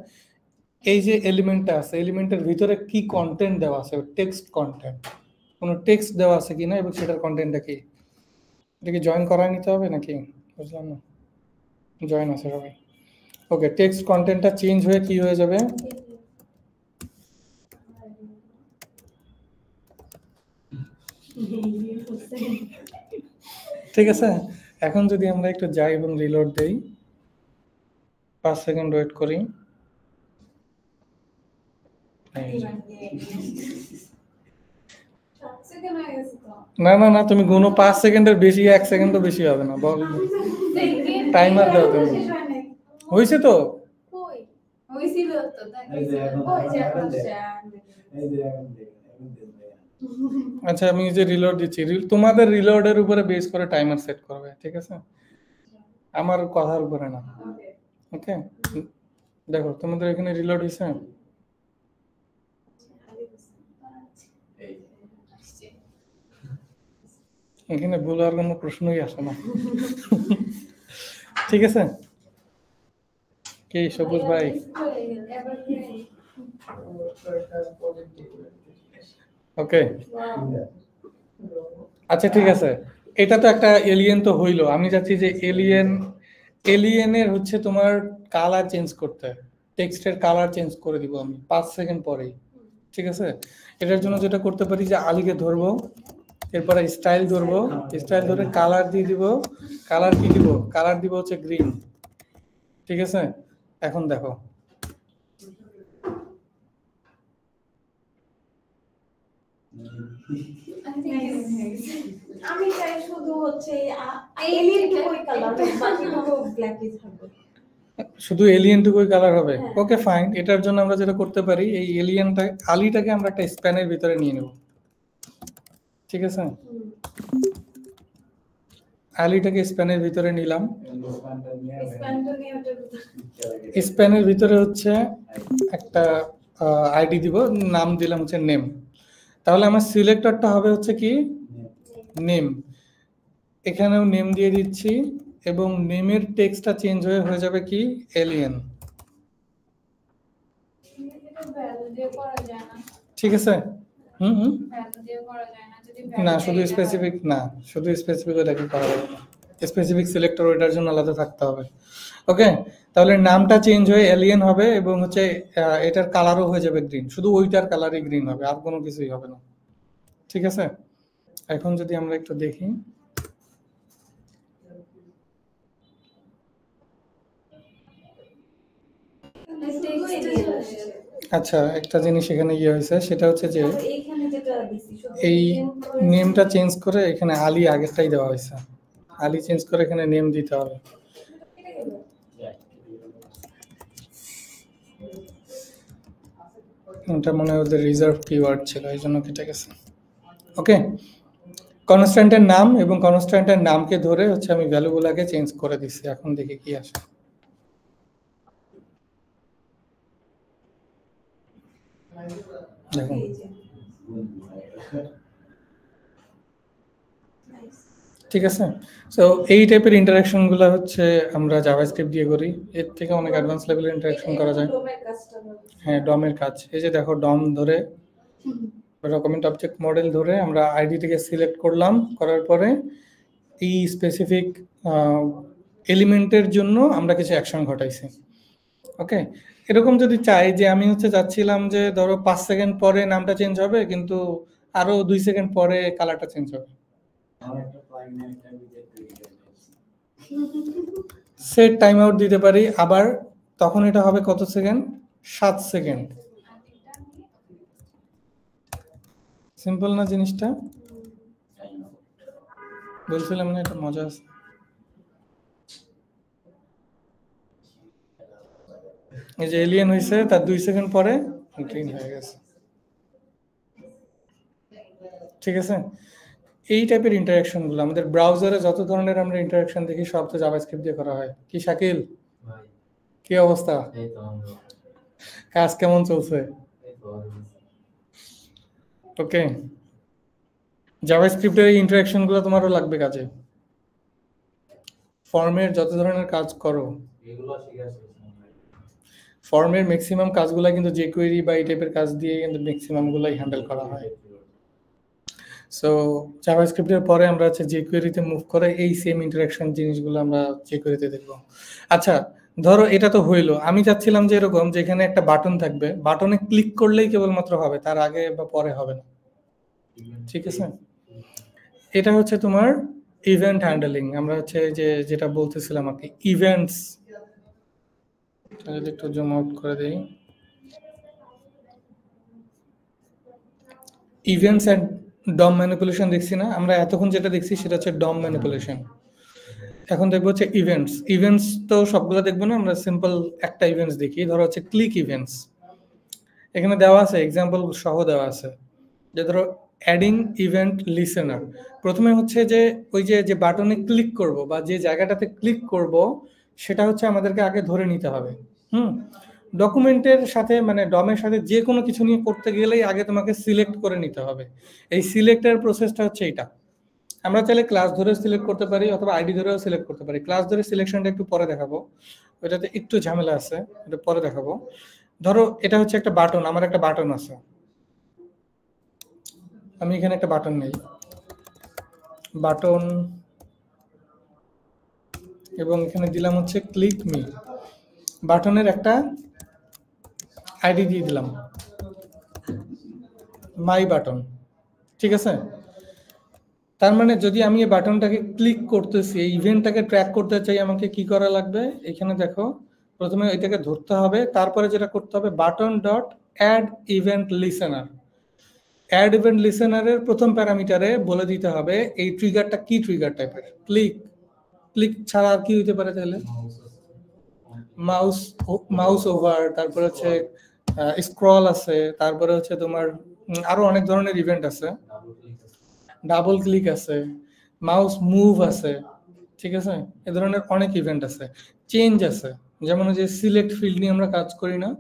S1: এই যে এলিমেন্টটা আছে, এলিমেন্টের ভিতরে কি কন্টেন্ট দেওয়া আছে, টেক্সট কন্টেন্ট, কোনো টেক্সট দেওয়া আছে কিনা এবং সেটার কন্টেন্টটা কি। এটাকে জয়েন করায় নিতে হবে নাকি, বুঝলাম না। জয়েন আছে সবাই, ওকে। টেক্সট কন্টেন্টটা চেঞ্জ হয়ে কি হয়ে যাবে, ঠিক আছে। এখন যদি আমরা একটু যাই এবং রিলোড দেই, 5 সেকেন্ড ওয়েট করি, এই যে। না না না, তুমি গুনো 5 সেকেন্ডের বেশি, 1 সেকেন্ডও বেশি হবে না, বল টাইমার দাও তুমি। হয়েছে তো?
S2: হইছিল তো তাই
S3: এই যে এখন
S4: ওই যে এখন
S3: দেখেন,
S4: সে-
S3: এই যে এখন দেখেন ভাইয়া।
S1: আচ্ছা আমি যে রিলোড দিচ্ছি, তোমাদের রিলোডের উপরে বেস করে টাইমার সেট করবে, ঠিক আছে? আমার কথার উপরে না। ওকে, দেখো তোমাদের এখানে রিলোড হয়েছে,
S3: এই
S1: এখানে ভুল হওয়ার কোনো প্রশ্নই আসে না। ঠিক আছে, কি সবুজ ভাই? ওকে, আচ্ছা ঠিক আছে, এটা তো একটা এলিয়েন তো হইলো। আমি চাচ্ছি যে এলিয়েনের হচ্ছে তোমার কালার চেঞ্জ করতে, টেক্সটের কালার চেঞ্জ করে দিব আমি 5 সেকেন্ড পরেই, ঠিক আছে? এটার জন্য যেটা করতে পারি যে আলিকে ধরবো, এরপরে স্টাইল ধরবো, স্টাইল ধরে কালার দিয়ে দিব। কালার কি দিব? কালার দিব হচ্ছে গ্রিন, ঠিক আছে? এখন দেখো
S4: আমি চাই শুধু হচ্ছে এলিয়েন টুকুই কালার, বাকিগুলো ব্ল্যাকই থাকবে।
S1: শুধু এলিয়েনটুকুই কালার হবে?
S4: হ্যাঁ।
S1: ওকে ফাইন, এটার জন্য আমরা যেটা করতে পারি, এই এলিয়েনটা আলিটাকে আমরা একটা স্প্যানের ভিতরে নিয়ে নেব, ঠিক আছে? আলিটাকে স্প্যানের ভিতরে নিলাম। স্প্যানের ভিতরে হচ্ছে একটা আইডি দিব, নাম দিলাম হচ্ছে নেম। তাহলে আমার সিলেক্টরটা হবে হচ্ছে কি নেম, এখানেও নেম দিয়ে দিচ্ছি এবং নেমের টেক্সটটা চেঞ্জ হয়ে যাবে কি এলিয়েন, ঠিক আছে? হুম হুম, না শুধু স্পেসিফিক না, শুধু স্পেসিফিক ওটাকে করা যাবে না, স্পেসিফিক সিলেক্টর ওইটার জন্য আলাদা থাকতে হবে। ওকে, তাহলে নামটা চেঞ্জ হয়ে এলিয়েন হবে এবং হচ্ছে এটার কালারও হয়ে যাবে গ্রিন, শুধু ওইটার কালারই গ্রিন হবে, আর কোনো কিছুই হবে না, ঠিক আছে? এখন যদি আমরা একটু দেখি, আচ্ছা একটা জিনিস এখানে ইয়ে হয়েছে, সেটা হচ্ছে যে
S4: এইখানে যেটা দিছি শুধু
S1: এই নেমটা চেঞ্জ করে এখানে আলী আগেরটাই দেওয়া হয়েছে, আলী চেঞ্জ করে এখানে নেম দিতে হবে। এটা মনে হয় ওদের রিজার্ভ কিওয়ার্ড ছিল, এই জন্য কেটে গেছে। ওকে, কনস্ট্যান্টের নাম এবং কনস্ট্যান্টের নামকে ধরে হচ্ছে আমি ভ্যালুগুলোকে চেঞ্জ করে দিচ্ছি। এখন দেখি কি আসে। দেখুন ঠিক আছে। সো এই টাইপের ইন্টারাকশন গুলো হচ্ছে আমরা জাভাস্ক্রিপ্ট দিয়ে করি, এর থেকে অনেক অ্যাডভান্স লেভেলের ইন্টারাকশন করা যায়। হ্যাঁ, ডমের কাজ, এই যে দেখো ডম ধরে ডকুমেন্ট অবজেক্ট মডেল ধরে আমরা আইডিটিকে সিলেক্ট করলাম, করার পরে এই স্পেসিফিক এলিমেন্টের জন্য আমরা কিছু অ্যাকশন ঘটাইছি। ওকে, এরকম যদি চাই যে আমি হচ্ছে চাচ্ছিলাম যে ধরো 5 সেকেন্ড পরে নামটা চেঞ্জ হবে, কিন্তু আরো 2 সেকেন্ড পরে কালারটা চেঞ্জ হবে, সেট টাইম আউট দিতে পারি। আবার তখন এটা হবে কত সেকেন্ড? 7 সেকেন্ড। সিম্পল না জিনিসটা? বলছিলাম না এটা মজা আছে। এই যে এলিয়েন হয়েছে, তার 2 সেকেন্ড পরে গ্রিন হয়ে গেছে, ঠিক আছে? এই টাইপের ইন্টারাকশন গুলো আমাদের ব্রাউজারে যত ধরনের আমরা ইন্টারাকশন দেখি সব তো জাভাস্ক্রিপ্ট দিয়ে করা হয়। কি শাকিল, কি অবস্থা? কাজ কেমন চলছে? ওকে, জাভাস্ক্রিপ্টের এই ইন্টারাকশন গুলো তোমারও লাগবে কাজে। ফর্মের যত ধরনের কাজ করো, ফর্মের ম্যাক্সিমাম কাজগুলো কিন্তু jQuery বা এই টাইপের কাজ দিয়ে কিন্তু ম্যাক্সিমাম গুলাই হ্যান্ডেল করা হয়। সো জাভাস্ক্রিপ্টের পরে আমরা হচ্ছে jQuery তে মুভ করে এই সেম ইন্টারাকশন জিনিসগুলো আমরা jQuery তে দেখব। আচ্ছা ধরো এটা তো হইলো, আমি চাচ্ছিলাম যে এরকম যেখানে একটা বাটন থাকবে, বাটনে ক্লিক করলেই কেবলমাত্র হবে, তার আগে বা পরে হবে না, ঠিক আছে? এটা হচ্ছে তোমার ইভেন্ট হ্যান্ডলিং, আমরা হচ্ছে যে যেটা বলতেছিলাম আপনি ইভেন্টস, যদি একটু জুম আউট করে দেই, ইভেন্টস এন্ড ডম ম্যানিপুলেশন দেখছি না আমরা এতক্ষণ, যেটা দেখছি সেটা হচ্ছে ডম ম্যানিপুলেশন। এখন দেখবো হচ্ছে ইভেন্টস। ইভেন্টস তো সবগুলো দেখবো না, আমরা সিম্পল একটা ইভেন্টস দেখি। ধরো হচ্ছে ক্লিক ইভেন্টস, এখানে দেওয়া আছে এক্সাম্পল সহ দেওয়া আছে, যে ধরো অ্যাডিং ইভেন্ট লিসেনার। প্রথমে হচ্ছে যে ওই যে বাটনে ক্লিক করব বা যে জায়গাটাতে ক্লিক করব সেটা হচ্ছে আমাদেরকে আগে ধরে নিতে হবে। ডকুমেন্টের সাথে মানে ডমের সাথে যে কোনো কিছু নিয়ে করতে গেলেই আগে তোমাকে সিলেক্ট করে নিতে হবে। এই সিলেক্টের প্রসেসটা হচ্ছে এইটা। আমরা চাইলে ক্লাস ধরে সিলেক্ট করতে পারি অথবা আইডি ধরেও সিলেক্ট করতে পারি। ক্লাস ধরে সিলেকশনটা একটু পরে দেখাবো, ওইটাতে একটু ঝামেলা আছে, এটা পরে দেখাবো। ধরো এটা হচ্ছে একটা বাটন, আমার একটা বাটন আছে, আমি এখানে একটা বাটন নেই, বাটন, এবং এখানে দিলাম হচ্ছে ক্লিক মি। বাটনের একটা আইডি দিয়ে দিলাম মাই বাটন, ঠিক আছে। তার মানে যদি আমি এই বাটনটাকে ক্লিক করতেছি, এই ইভেন্টটাকে ট্র্যাক করতে চাই, আমাকে কি করা লাগবে? এখানে দেখো, প্রথমে এটাকে ধরতে হবে, তারপরে যেটা করতে হবে button dot add event listener. Add event লিসেনারের প্রথম প্যারামিটারে বলে দিতে হবে এই ট্রিগারটা কি ট্রিগার টাইপের। ক্লিক, ক্লিক ছাড়া আর কি হইতে পারে তাহলে? মাউস, মাউস ওভার, তারপরে হচ্ছে স্ক্রল আছে, তারপরে হচ্ছে তোমার আরো অনেক ধরনের ইভেন্ট আছে, ডাবল ক্লিক আছে, মাউস মুভ আছে, ঠিক আছে। এ ধরনের অনেক ইভেন্ট আছে। চেঞ্জ আছে, যেমন যে সিলেক্ট ফিল্ড নিয়ে আমরা কাজ করি না,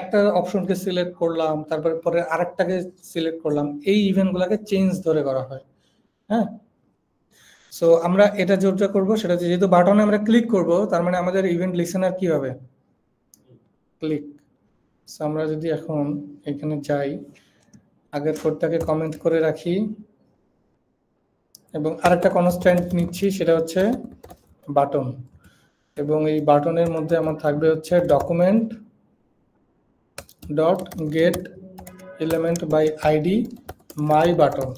S1: একটা অপশনকে সিলেক্ট করলাম তারপরে পরে আরেকটাকে সিলেক্ট করলাম, এই ইভেন্টগুলোকে চেঞ্জ ধরে করা হয়। হ্যাঁ, সো আমরা এটা যেটা করব সেটা হচ্ছে, যেহেতু বাটনে আমরা ক্লিক করব তার মানে আমাদের ইভেন্ট লিসেনার কি হবে? ক্লিক। সো আমরা যদি এখন এখানে যাই, আগের কোডটাকে কমেন্ট করে রাখি এবং আরেকটা কনস্ট্যান্ট নিচ্ছি, সেটা হচ্ছে বাটন, এবং এই বাটনের মধ্যে আমার থাকবে হচ্ছে document dot get element by ID my button.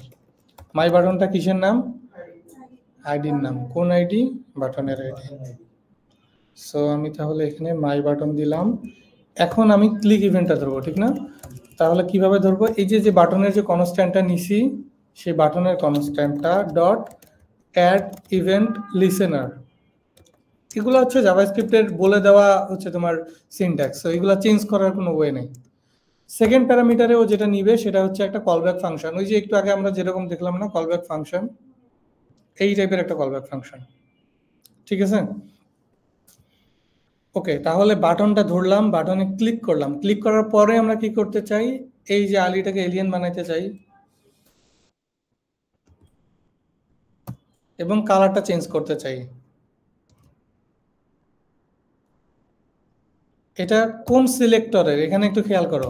S1: My বাটনটা কিসের নাম? আইডির নাম। কোন আইডি? বাটনের আইডি। সো আমি তাহলে এখানে মাই বাটন দিলাম। এখন আমি ক্লিক ইভেন্টটা ধরবো, ঠিক না? তাহলে কিভাবে ধরবো? এই যে বাটনের যে কনস্ট্যান্টটা নিছি, সেই বাটনের কনস্ট্যান্টটা ডট অ্যাড ইভেন্ট লিসেনার। এগুলো হচ্ছে জাভাস্ক্রিপ্টের বলে দেওয়া হচ্ছে তোমার সিনট্যাক্স, সো এগুলো চেঞ্জ করার কোনো ওয়ে নেই। সেকেন্ড প্যারামিটারে ও যেটা নিবে সেটা হচ্ছে একটা কলব্যাক ফাংশন। ওই যে একটু আগে আমরা যেরকম দেখলাম না, কলব্যাক ফাংশন, এই টাইপের একটা কলব্যাক ফাংশন, ঠিক আছে। ওকে, তাহলে বাটনটা ধরলাম, বাটনে ক্লিক করলাম, ক্লিক করার পরে আমরা কি করতে চাই? এই যে আলিটাকে এলিয়েন বানাইতে চাই এবং কালারটা চেঞ্জ করতে চাই। এটা কোন সিলেক্টরের? এখানে একটু খেয়াল করো,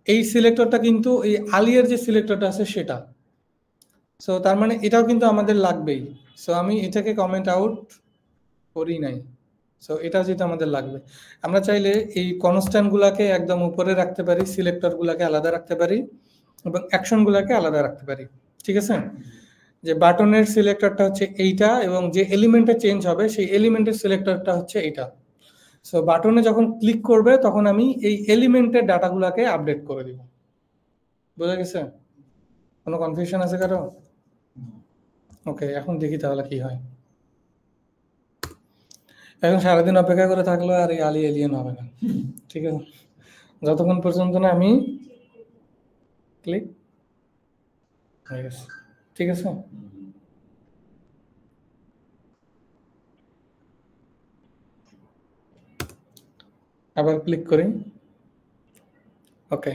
S1: এই সিলেক্টরটা কিন্তু এই আলিয়ার যে সিলেক্টরটা আছে সেটা। সো তার মানে এটাও কিন্তু আমাদের লাগবেই। সো আমি এটাকে কমেন্ট আউট করি নাই, সো এটা যেটা আমাদের লাগবে। আমরা চাইলে এই কনস্ট্যান্ট গুলাকে একদম উপরে রাখতে পারি, সিলেক্টর গুলাকে আলাদা রাখতে পারি এবং অ্যাকশন গুলাকে আলাদা রাখতে পারি, ঠিক আছে। যে বাটনের সিলেক্টরটা হচ্ছে এইটা এবং যে এলিমেন্টে চেঞ্জ হবে সেই এলিমেন্টের সিলেক্টরটা হচ্ছে এইটা। সো বাটনে যখন ক্লিক করবে তখন আমি এই এলিমেন্টের ডাটাগুলোকে আপডেট করে দিব। বোঝা গেছে? কোনো কনফিউশন আছে কারো? ওকে, এখন দেখি তাহলে কি হয়। এখন সারাদিন অপেক্ষা করে থাকলো আর এই আলি এলিয়েন হবে না, ঠিক আছে, যতক্ষণ পর্যন্ত না আমি ক্লিক হয়ে গেছে, ঠিক আছে। আবার ক্লিক করি। ওকে,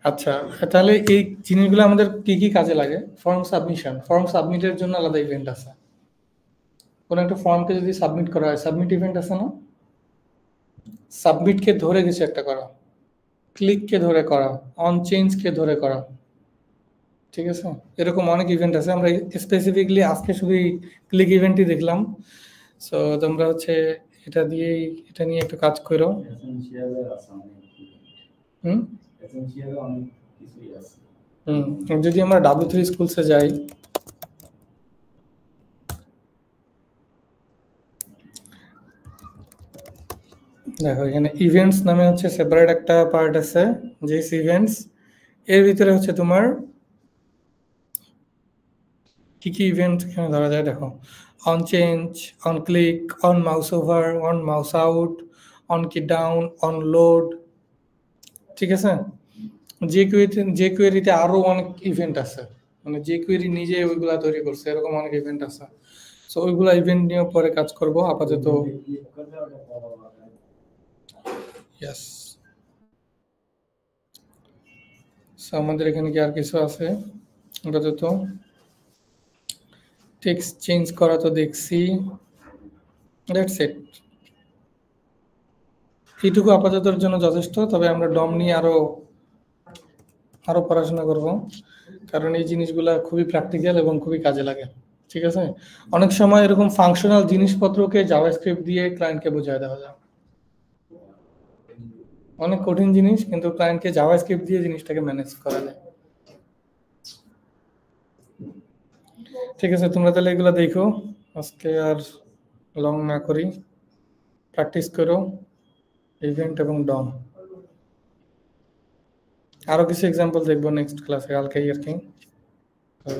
S1: আচ্ছা, তাহলে এই জিনিসগুলো আমাদের কি কি কাজে লাগে? ফর্ম সাবমিশন, ফর্ম সাবমিটের জন্য আলাদা ইভেন্ট আছে। কোনো একটা ফর্মকে যদি সাবমিট করা হয়, সাবমিট ইভেন্ট আছে না? সাবমিটকে ধরে কিছু একটা করা, ক্লিককে ধরে করা, অন চেঞ্জকে ধরে করা, ঠিক আছে। এরকম অনেক ইভেন্ট আছে। আমরা স্পেসিফিকলি আজকে শুধু ক্লিক ইভেন্টই দেখলাম। সো তোমরা হচ্ছে এটা দিয়েই, এটা নিয়ে একটু কাজ করো। যদি আমরা W3 স্কুলসে যাই, দেখো এখানে ইভেন্টস নামে হচ্ছে সেপারেট একটা পার্ট আছে, যে ইভেন্টস এর ভিতরে হচ্ছে তোমার কি কি ইভেন্ট এখানে ধরা যায় দেখো, on change, on click, on mouse over, on mouse out, on কি ডাউন, অন লোড, ঠিক আছে। যে কোয়েরিতে আরো অনেক ইভেন্ট আছে, মানে যে কোয়েরি নিজে ওইগুলা তৈরি করছে এরকম অনেক ইভেন্ট আছে। সো ওইগুলা ইভেন্ট নিয়ে পরে কাজ করব, আপাতত
S3: ক্লিক করলে ওটা বড় হবে।
S1: ইয়েস। সো আমাদের এখানে কি আর কিছু আছে আপাতত? টেক্সট চেঞ্জ করা তো দেখছি, দ্যাটস ইট। এইটুকু আপাততর জন্য যথেষ্ট, তবে আমরা ডম নিয়ে আরো আরো পড়াশোনা করব, কারণ এই জিনিসগুলা খুবই প্র্যাকটিক্যাল এবং খুবই কাজে লাগে, ঠিক আছে। অনেক সময় এরকম ফাংশনাল জিনিসপত্রকে জাভাস্ক্রিপ্ট দিয়ে ক্লায়েন্টকে বোঝায় দেওয়া যায়, অনেক কঠিন জিনিস কিন্তু ক্লায়েন্টকে জাভাস্ক্রিপ্ট দিয়ে জিনিসটাকে ম্যানেজ করা যায়। ঠিক আছে, তোমরা তাহলে এগুলো দেখো, আজকে আর লং না করি, প্র্যাকটিস করো ইভেন্ট এবং ডম। আরো কিছু এক্সাম্পল দেখবো নেক্সট ক্লাসে, কালকে আর কি। তো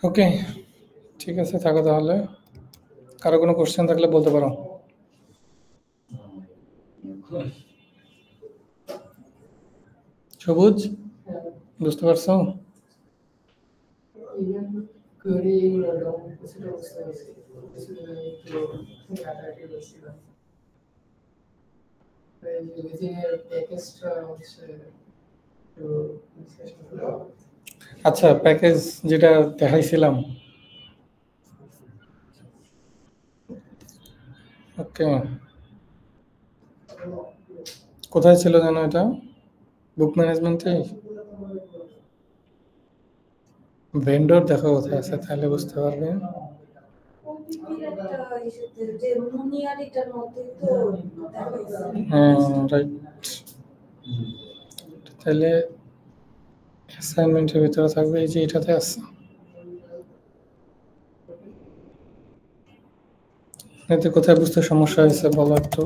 S1: ওকে, ঠিক আছে, থাকো তাহলে। কারো কোনো কোশ্চেন থাকলে বলতে পারো। সবুজ, বুঝতে পারছো?
S6: query down কিছুটা বুঝতে পারছি, কিছুটা একটু ঘাটাঘাটি করছিলাম। এই যে within এর প্যাকেজটা হচ্ছে একটু বিশ্লেষণ করতে হবে।
S1: আচ্ছা, প্যাকেজ যেটা দেখাইছিলাম, ওকে, কোথায় ছিল জানো এটা? বুক ম্যানেজমেন্টে ভেন্ডর দেখো কোথায় আছে, তাহলে বুঝতে পারবে।
S4: যে মুনিয়ারিটার মধ্যে তো দেখাইছে।
S1: হ্যাঁ, রাইট। তাহলে অ্যাসাইনমেন্টের ভিতরে থাকবে, এই যে এটাতে আছে। এতে কোথায় বুঝতে সমস্যা হয়েছে বলো একটু।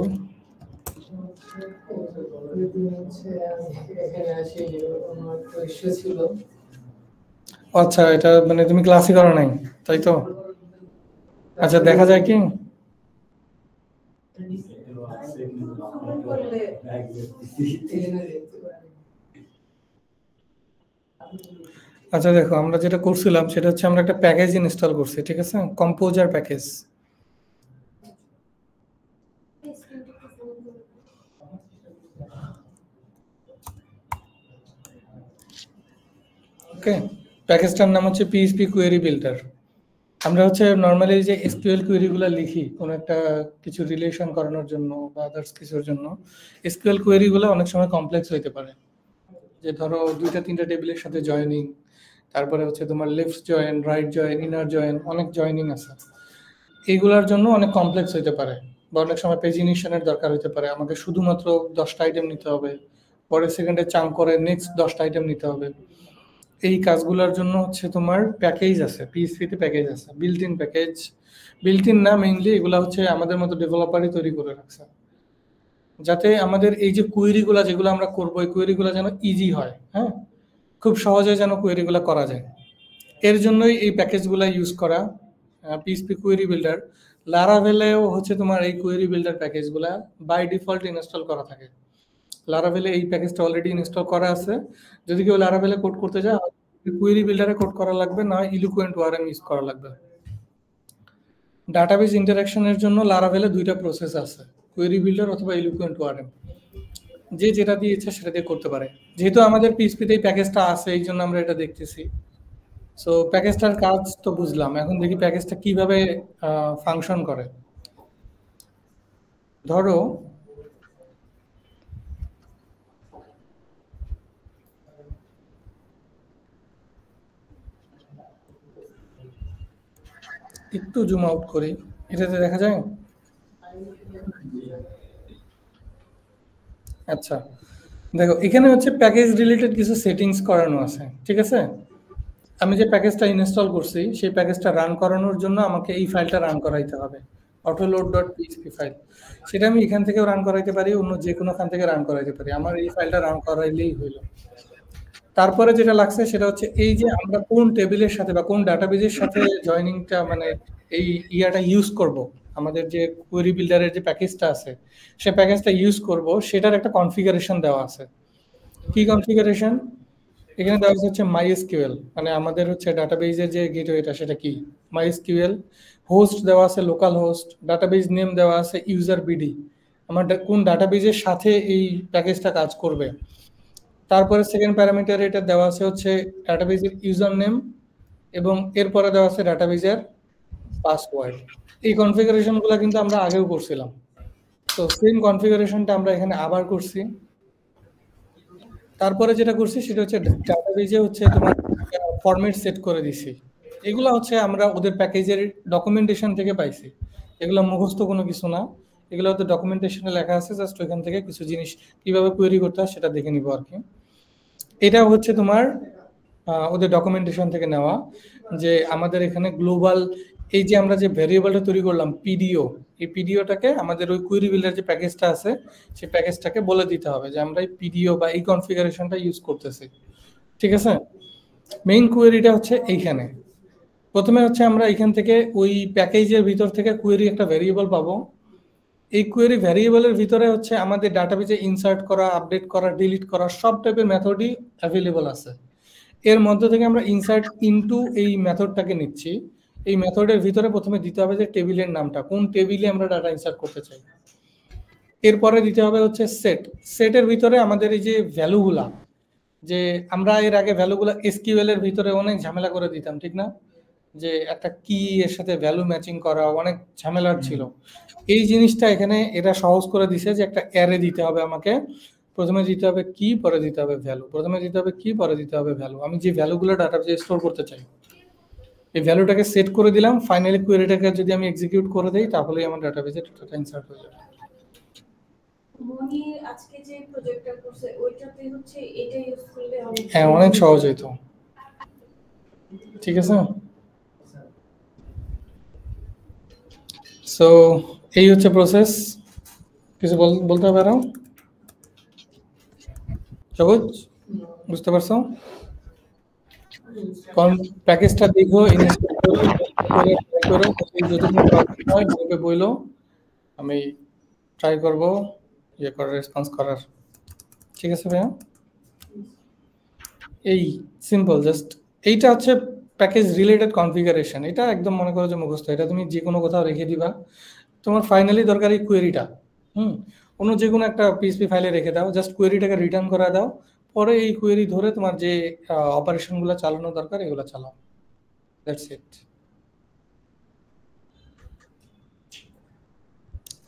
S6: ওইদিন হচ্ছে আমি এখানে আসি, আমার একটু ইস্যু ছিল।
S1: আচ্ছা, এটা মানে তুমি ক্লাসই করো নাই, তাই তো? আচ্ছা, দেখা যায় কি?
S3: এগুলো আছে কিন্তু আমরা তো
S4: করলে
S3: ব্যাগ দেখতেছি।
S6: এই জন্য দেখতে পারি।
S1: আচ্ছা দেখো, আমরা যেটা করছিলাম সেটা হচ্ছে আমরা একটা প্যাকেজ ইনস্টল করছি, ঠিক আছে, কম্পোজার প্যাকেজ। ওকে, প্যাকেজটার নাম হচ্ছে পিএইচপি কোয়েরি বিল্ডার। আমরা হচ্ছে নর্মালি যে এসকিউএল কোয়েরিগুলো লিখি কোনো একটা কিছু রিলেশন করানোর জন্য বা আদার্স কিছুর জন্য, এসকিউএল কোয়েরিগুলো অনেক সময় কমপ্লেক্স হইতে পারে। যে ধরো দুইটা তিনটা টেবিলের সাথে জয়েনিং, তারপরে হচ্ছে তোমার left join, right join, inner join, অনেক জয়েনিং আছে। এইগুলোর জন্য অনেক কমপ্লেক্স হইতে পারে, বা অনেক সময় পেজিনেশনের দরকার হইতে পারে। আমাকে শুধুমাত্র 10টা আইটেম নিতে হবে, পরের সেকেন্ডে চাঙ্ক করে নেক্সট 10টা আইটেম নিতে হবে। এই কাজগুলোর জন্য হচ্ছে তোমার প্যাকেজ আছে, পিএইচপিতে প্যাকেজ আছে, built in package. Built in না, মেইনলি এগুলা হচ্ছে আমাদের মতো ডেভেলপারই তৈরি করে রাখছে, যাতে আমাদের এই যে কোয়েরিগুলো যেগুলো আমরা করবো, এই কোয়েরিগুলো যেন ইজি হয়, হ্যাঁ, খুব সহজে যেন কোয়েরিগুলো করা যায়। এর জন্যই এই প্যাকেজগুলো ইউজ করা, পিএইচপি কোয়েরি বিল্ডার। লারাভেলেও হচ্ছে তোমার এই কোয়েরি বিল্ডার প্যাকেজগুলা বাই ডিফল্ট ইনস্টল করা থাকে। লারাভেলে এই প্যাকেজটা অলরেডি ইনস্টল করা আছে। যদি কেউ লারাভেলে কোড করতে যায়, কোয়েরি বিল্ডারে কোড করা লাগবে, না ইলোকুয়েন্ট ওয়ারএম ইউজ করা লাগবে। ডাটাবেস ইন্টারাকশনের জন্য লারাভেলে দুইটা প্রসেস আছে, কোয়েরি বিল্ডার অথবা ইলোকুয়েন্ট ওয়ারএম। যে যেটা দিয়ে ইচ্ছা সেটা দিয়ে করতে পারে। যেহেতু আমাদের পিএইচপিতে এই প্যাকেজটা আছে, এই জন্য আমরা এটা দেখতেছি। সো প্যাকেজটার কাজ তো বুঝলাম, এখন দেখি প্যাকেজটা কিভাবে ফাংশন করে। ধরো একটু জুম আউট করি, এটাতে দেখা যায়? আচ্ছা, দেখো এখানে হচ্ছে প্যাকেজ রিলেটেড কিছু সেটিংস করানো আছে, ঠিক আছে? আমি যে প্যাকেজটা ইনস্টল করছি সেই প্যাকেজটা রান করানোর জন্য আমাকে এই ফাইলটা রান করাইতে হবে, autoload.php ফাইল। সেটা আমি এখান থেকেও রান করাইতে পারি, অন্য যে কোনো খান থেকে রান করাইতে পারি, আমার এই ফাইলটা রান করাইলেই হইলো। তারপরে যেটা লাগছে সেটা হচ্ছে এই যে আমরা কোন টেবিলের সাথে বা কোন ডাটাবেজের সাথে জয়নিংটা মানে এই ইয়াটা ইউজ করব, আমাদের যে কোয়েরি বিল্ডারের যে প্যাকেজটা আছে সেই প্যাকেজটা ইউজ করব, সেটার একটা কনফিগারেশন দেওয়া আছে। কি কনফিগারেশন? এখানে দেওয়া হচ্ছে MySQL, মানে আমাদের হচ্ছে ডাটাবেজের যে গেটওয়েটা সেটা কি MySQL, হোস্ট দেওয়া আছে লোকাল হোস্ট, ডাটাবেজ নেম দেওয়া আছে ইউজার বিডি, আমার কোন ডাটাবেজের সাথে এই প্যাকেজটা কাজ করবে। তারপরে সেকেন্ড প্যারামিটার এটা দেওয়া আছে হচ্ছে ডাটাবেজের ইউজার নেম, এবং এরপরে দেওয়া আছে ডাটাবেজের পাসওয়ার্ড। এই কনফিগারেশনগুলো কিন্তু আমরা আগেও করছিলাম, তো সেম কনফিগারেশনটা আমরা এখানে আবার করছি। তারপরে যেটা করছি সেটা হচ্ছে ডাটাবেজে হচ্ছে তোমার ফরম্যাট সেট করে দিছি। এগুলো হচ্ছে আমরা ওদের প্যাকেজের ডকুমেন্টেশন থেকে পাইছি, এগুলো মুখস্থ কোনো কিছু না, এগুলো হয়তো ডকুমেন্টেশনে লেখা আছে, জাস্ট ওইখান থেকে কিছু জিনিস কিভাবে কোয়েরি করতে হয় সেটা দেখে নিব আর কি। এটা হচ্ছে তোমার ওদের ডকুমেন্টেশন থেকে নেওয়া, যে আমাদের এখানে গ্লোবাল এই যে আমরা যে ভ্যারিয়েবলটা তৈরি করলাম পিডিও, এই পিডিওটাকে আমাদের ওই কুয়েরি বিল্ডার যে প্যাকেজটা আছে সেই প্যাকেজটাকে বলে দিতে হবে যে আমরা এই পিডিও বা এই কনফিগারেশনটা ইউজ করতেছি, ঠিক আছে? মেইন কোয়েরিটা হচ্ছে এইখানে। প্রথমে হচ্ছে আমরা এখান থেকে ওই প্যাকেজের ভিতর থেকে কোয়েরি একটা ভ্যারিয়েবল পাবো। এই কোয়েরি ভ্যারিয়েবলের ভিতরে হচ্ছে আমাদের ডাটাবেজে ইনসার্ট করা, আপডেট করা, ডিলিট করা সব টাইপের মেথডই অ্যাভেলেবল আছে। এর মধ্যে থেকে আমরা ইনসার্ট ইনটু এই মেথডটাকে নিচ্ছি। এই মেথডের ভিতরে প্রথমে দিতে হবে যে টেবিলের নামটা, কোন টেবিলে আমরা ডাটা ইনসার্ট করতে চাই। এরপরে দিতে হবে হচ্ছে সেট, সেটের ভিতরে আমাদের এই যে ভ্যালুগুলা, যে আমরা এর আগে ভ্যালুগুলা এসকিউএল এর ভিতরে অনেক ঝামেলা করে দিতাম, ঠিক না? যে একটা কি এর সাথে ভ্যালু ম্যাচিং করা অনেক ঝামেলার ছিল। এই জিনিসটা এখানে এটা সহজ করে দিছে যে একটা অ্যারে দিতে হবে আমাকে, প্রথমে দিতে হবে কি, পরে দিতে হবে ভ্যালু, প্রথমে দিতে হবে কি, পরে দিতে হবে ভ্যালু। আমি যে ভ্যালুগুলো ডাটাবেজে স্টোর করতে চাই এই ভ্যালুটাকে সেট করে দিলাম, ফাইনালি কোয়েরিটাকে যদি আমি এক্সিকিউট করে দেই তাহলেই আমার ডাটাবেজে ডাটা ইনসার্ট হয়ে যাবে।
S4: মনি আজকে যে প্রজেক্টটা করছে ওইটাতে হচ্ছে এটা ইউজ করলে হবে।
S1: হ্যাঁ, অনেক সহজ হইতো, ঠিক আছে? সো এই হচ্ছে প্রসেস। কিছু বলতে পারো সবুজ, বুঝতে পারছো? কোন প্যাকেজটা দেখো, ইনস্টল করো, যদি কোনো প্রবলেম হয় গ্রুপে বইলো, আমি ট্রাই করব ইয়ে করার, রেসপন্স করার, ঠিক আছে ভাইয়া? এই সিম্পল, জাস্ট এইটা হচ্ছে প্যাকেজ রিলেটেড কনফিগারেশন। এটা একদম মনে করো যে মুখস্থ, এটা তুমি যে কোনো কোথাও রেখে দিবা, তোমার ফাইনালি দরকার এই কোয়েরিটা, অন্য যে কোনো একটা পিএসপি ফাইলে রেখে দাও, জাস্ট কোয়েরিটাকে রিটার্ন করে দাও, পরে এই কোয়েরি ধরে তোমার যে অপারেশনগুলো চালানো দরকার এগুলো চালাও, দ্যাটস ইট।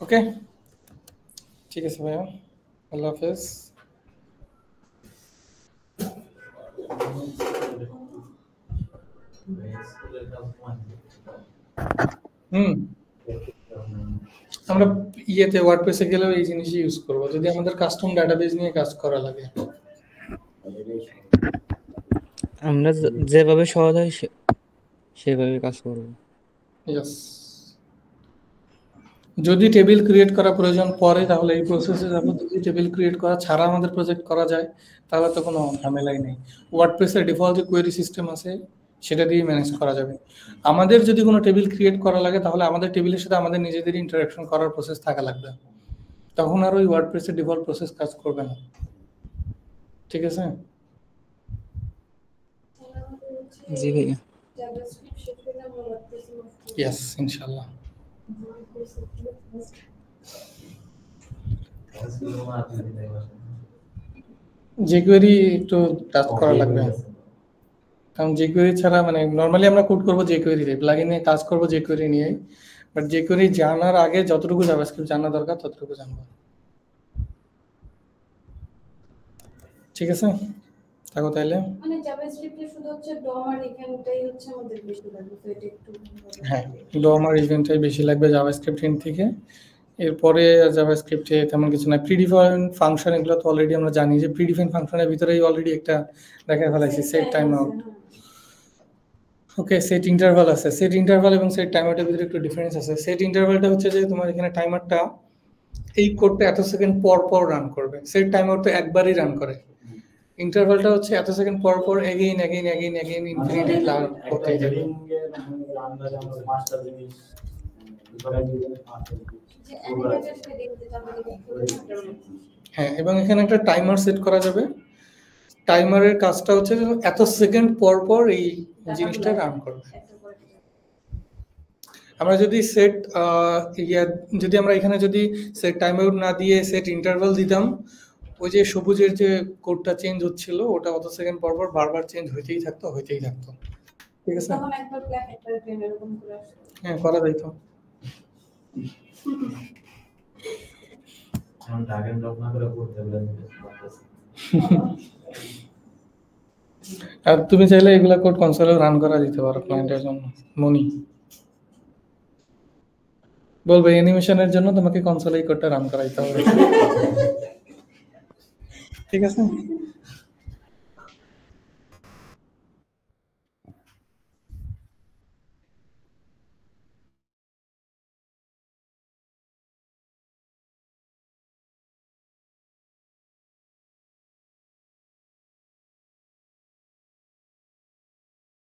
S1: ওকে, ঠিক আছে ভাইয়া, আল্লাহ হাফেজ। আমরা ইয়েতে ওয়ার্ডপ্রেসে গেলেও এই জিনিসই ইউজ করব যদি আমাদের কাস্টম ডাটাবেজ নিয়ে কাজ করা লাগে।
S5: আমরা যেভাবে সহজ হয় সেভাবে কাজ করব।
S1: ইয়েস, যদি টেবিল ক্রিয়েট করা প্রয়োজন পড়ে তাহলে এই প্রসেসে যাব। যদি টেবিল ক্রিয়েট করা ছাড়া আমাদের প্রজেক্ট করা যায় তাহলে তো কোনো ঝামেলাই নেই। ওয়ার্ডপ্রেসের ডিফল্ট যে কোয়েরি সিস্টেম আছে সেটা দিয়ে ম্যানেজ করা যাবে। আমাদের যদি কোনো টেবিল ক্রিয়েট করা লাগে তাহলে আমাদের টেবিলের সাথে আমাদের নিজেদের ইন্টারাকশন করার প্রসেস থাকা লাগবে, তখন আর ওই ওয়ার্ডপ্রেসের ডিফল্ট প্রসেস কাজ করবে না, ঠিক আছে?
S5: জি ভাইয়া,
S1: ইয়েস, ইনশাআল্লাহ। jQuery একটু টাচ করা লাগবে, কারণ jQuery ছাড়া মানে নর্মালি আমরা কোড করব jQuery তে, প্লাগইনে কাজ করব jQuery নিয়ে, বাট jQuery জানার আগে যতটুকু জাভাস্ক্রিপ্ট জানা দরকার ততটুকু জানবো, ঠিক আছে? থাকো তাহলে।
S2: মানে
S4: জাভাস্ক্রিপ্টে শুধু হচ্ছে ডম আর ইভেন্টটাই হচ্ছে আমাদের বেশি লাগবে, তো এটা একটু
S1: হ্যাঁ, ডম আর ইভেন্টটাই বেশি লাগবে জাভাস্ক্রিপ্ট এন্ড থেকে। এরপরে জাভাস্ক্রিপ্টে তেমন কিছু না। প্রিডিফাইন্ড ফাংশন এগুলো তো অলরেডি আমরা জানি যে প্রিডিফাইন্ড ফাংশনের ভিতরেই অলরেডি একটা দেখায় ফেলাইছি সেট টাইম আউট। ওকে, সেট ইন্টারভাল আছে। সেট ইন্টারভাল এবং সেট টাইম আউটের ভিতরে একটু ডিফারেন্স আছে। সেট ইন্টারভালটা হচ্ছে যে তোমার এখানে টাইমারটা এই কোডটা এত সেকেন্ড পর পর রান করবে। সেট টাইম আউট তো একবারই রান করে। ইন্টারভালটা হচ্ছে এত সেকেন্ড পর পর এগেইন ইনফিনিটি রান করতে যাবে। হ্যাঁ, এবং এখানে একটা টাইমার সেট করা যাবে। টাইমারের কাজটা হচ্ছে যে এত সেকেন্ড পর পর এই জিনিসটা রান করবে। আমরা যদি সেট যদি আমরা এখানে যদি সেট টাইম আউট না দিয়ে সেট ইন্টারভাল দিতাম, ওই যে সবুজের যে কোডটা চেঞ্জ হচ্ছিল ওটা অত সেকেন্ড পর পর বারবার চেঞ্জ হইতেই থাকতো। ঠিক আছে,
S4: তখন একবার ব্ল্যাক একবার গ্রিন এরকম করে আসে।
S1: হ্যাঁ করা যাইতো।
S3: এখন ড্রাগ এন্ড ড্রপ না করে করতে বলেন।
S1: আর তুমি চাইলে এগুলা কোড কনসোলে রান করা দিতে পারো ক্লায়েন্টের জন্য। মনি বলবে অ্যানিমেশনের জন্য তোমাকে কনসোলে এই কোডটা রান করাইতে হবে। ঠিক আছে।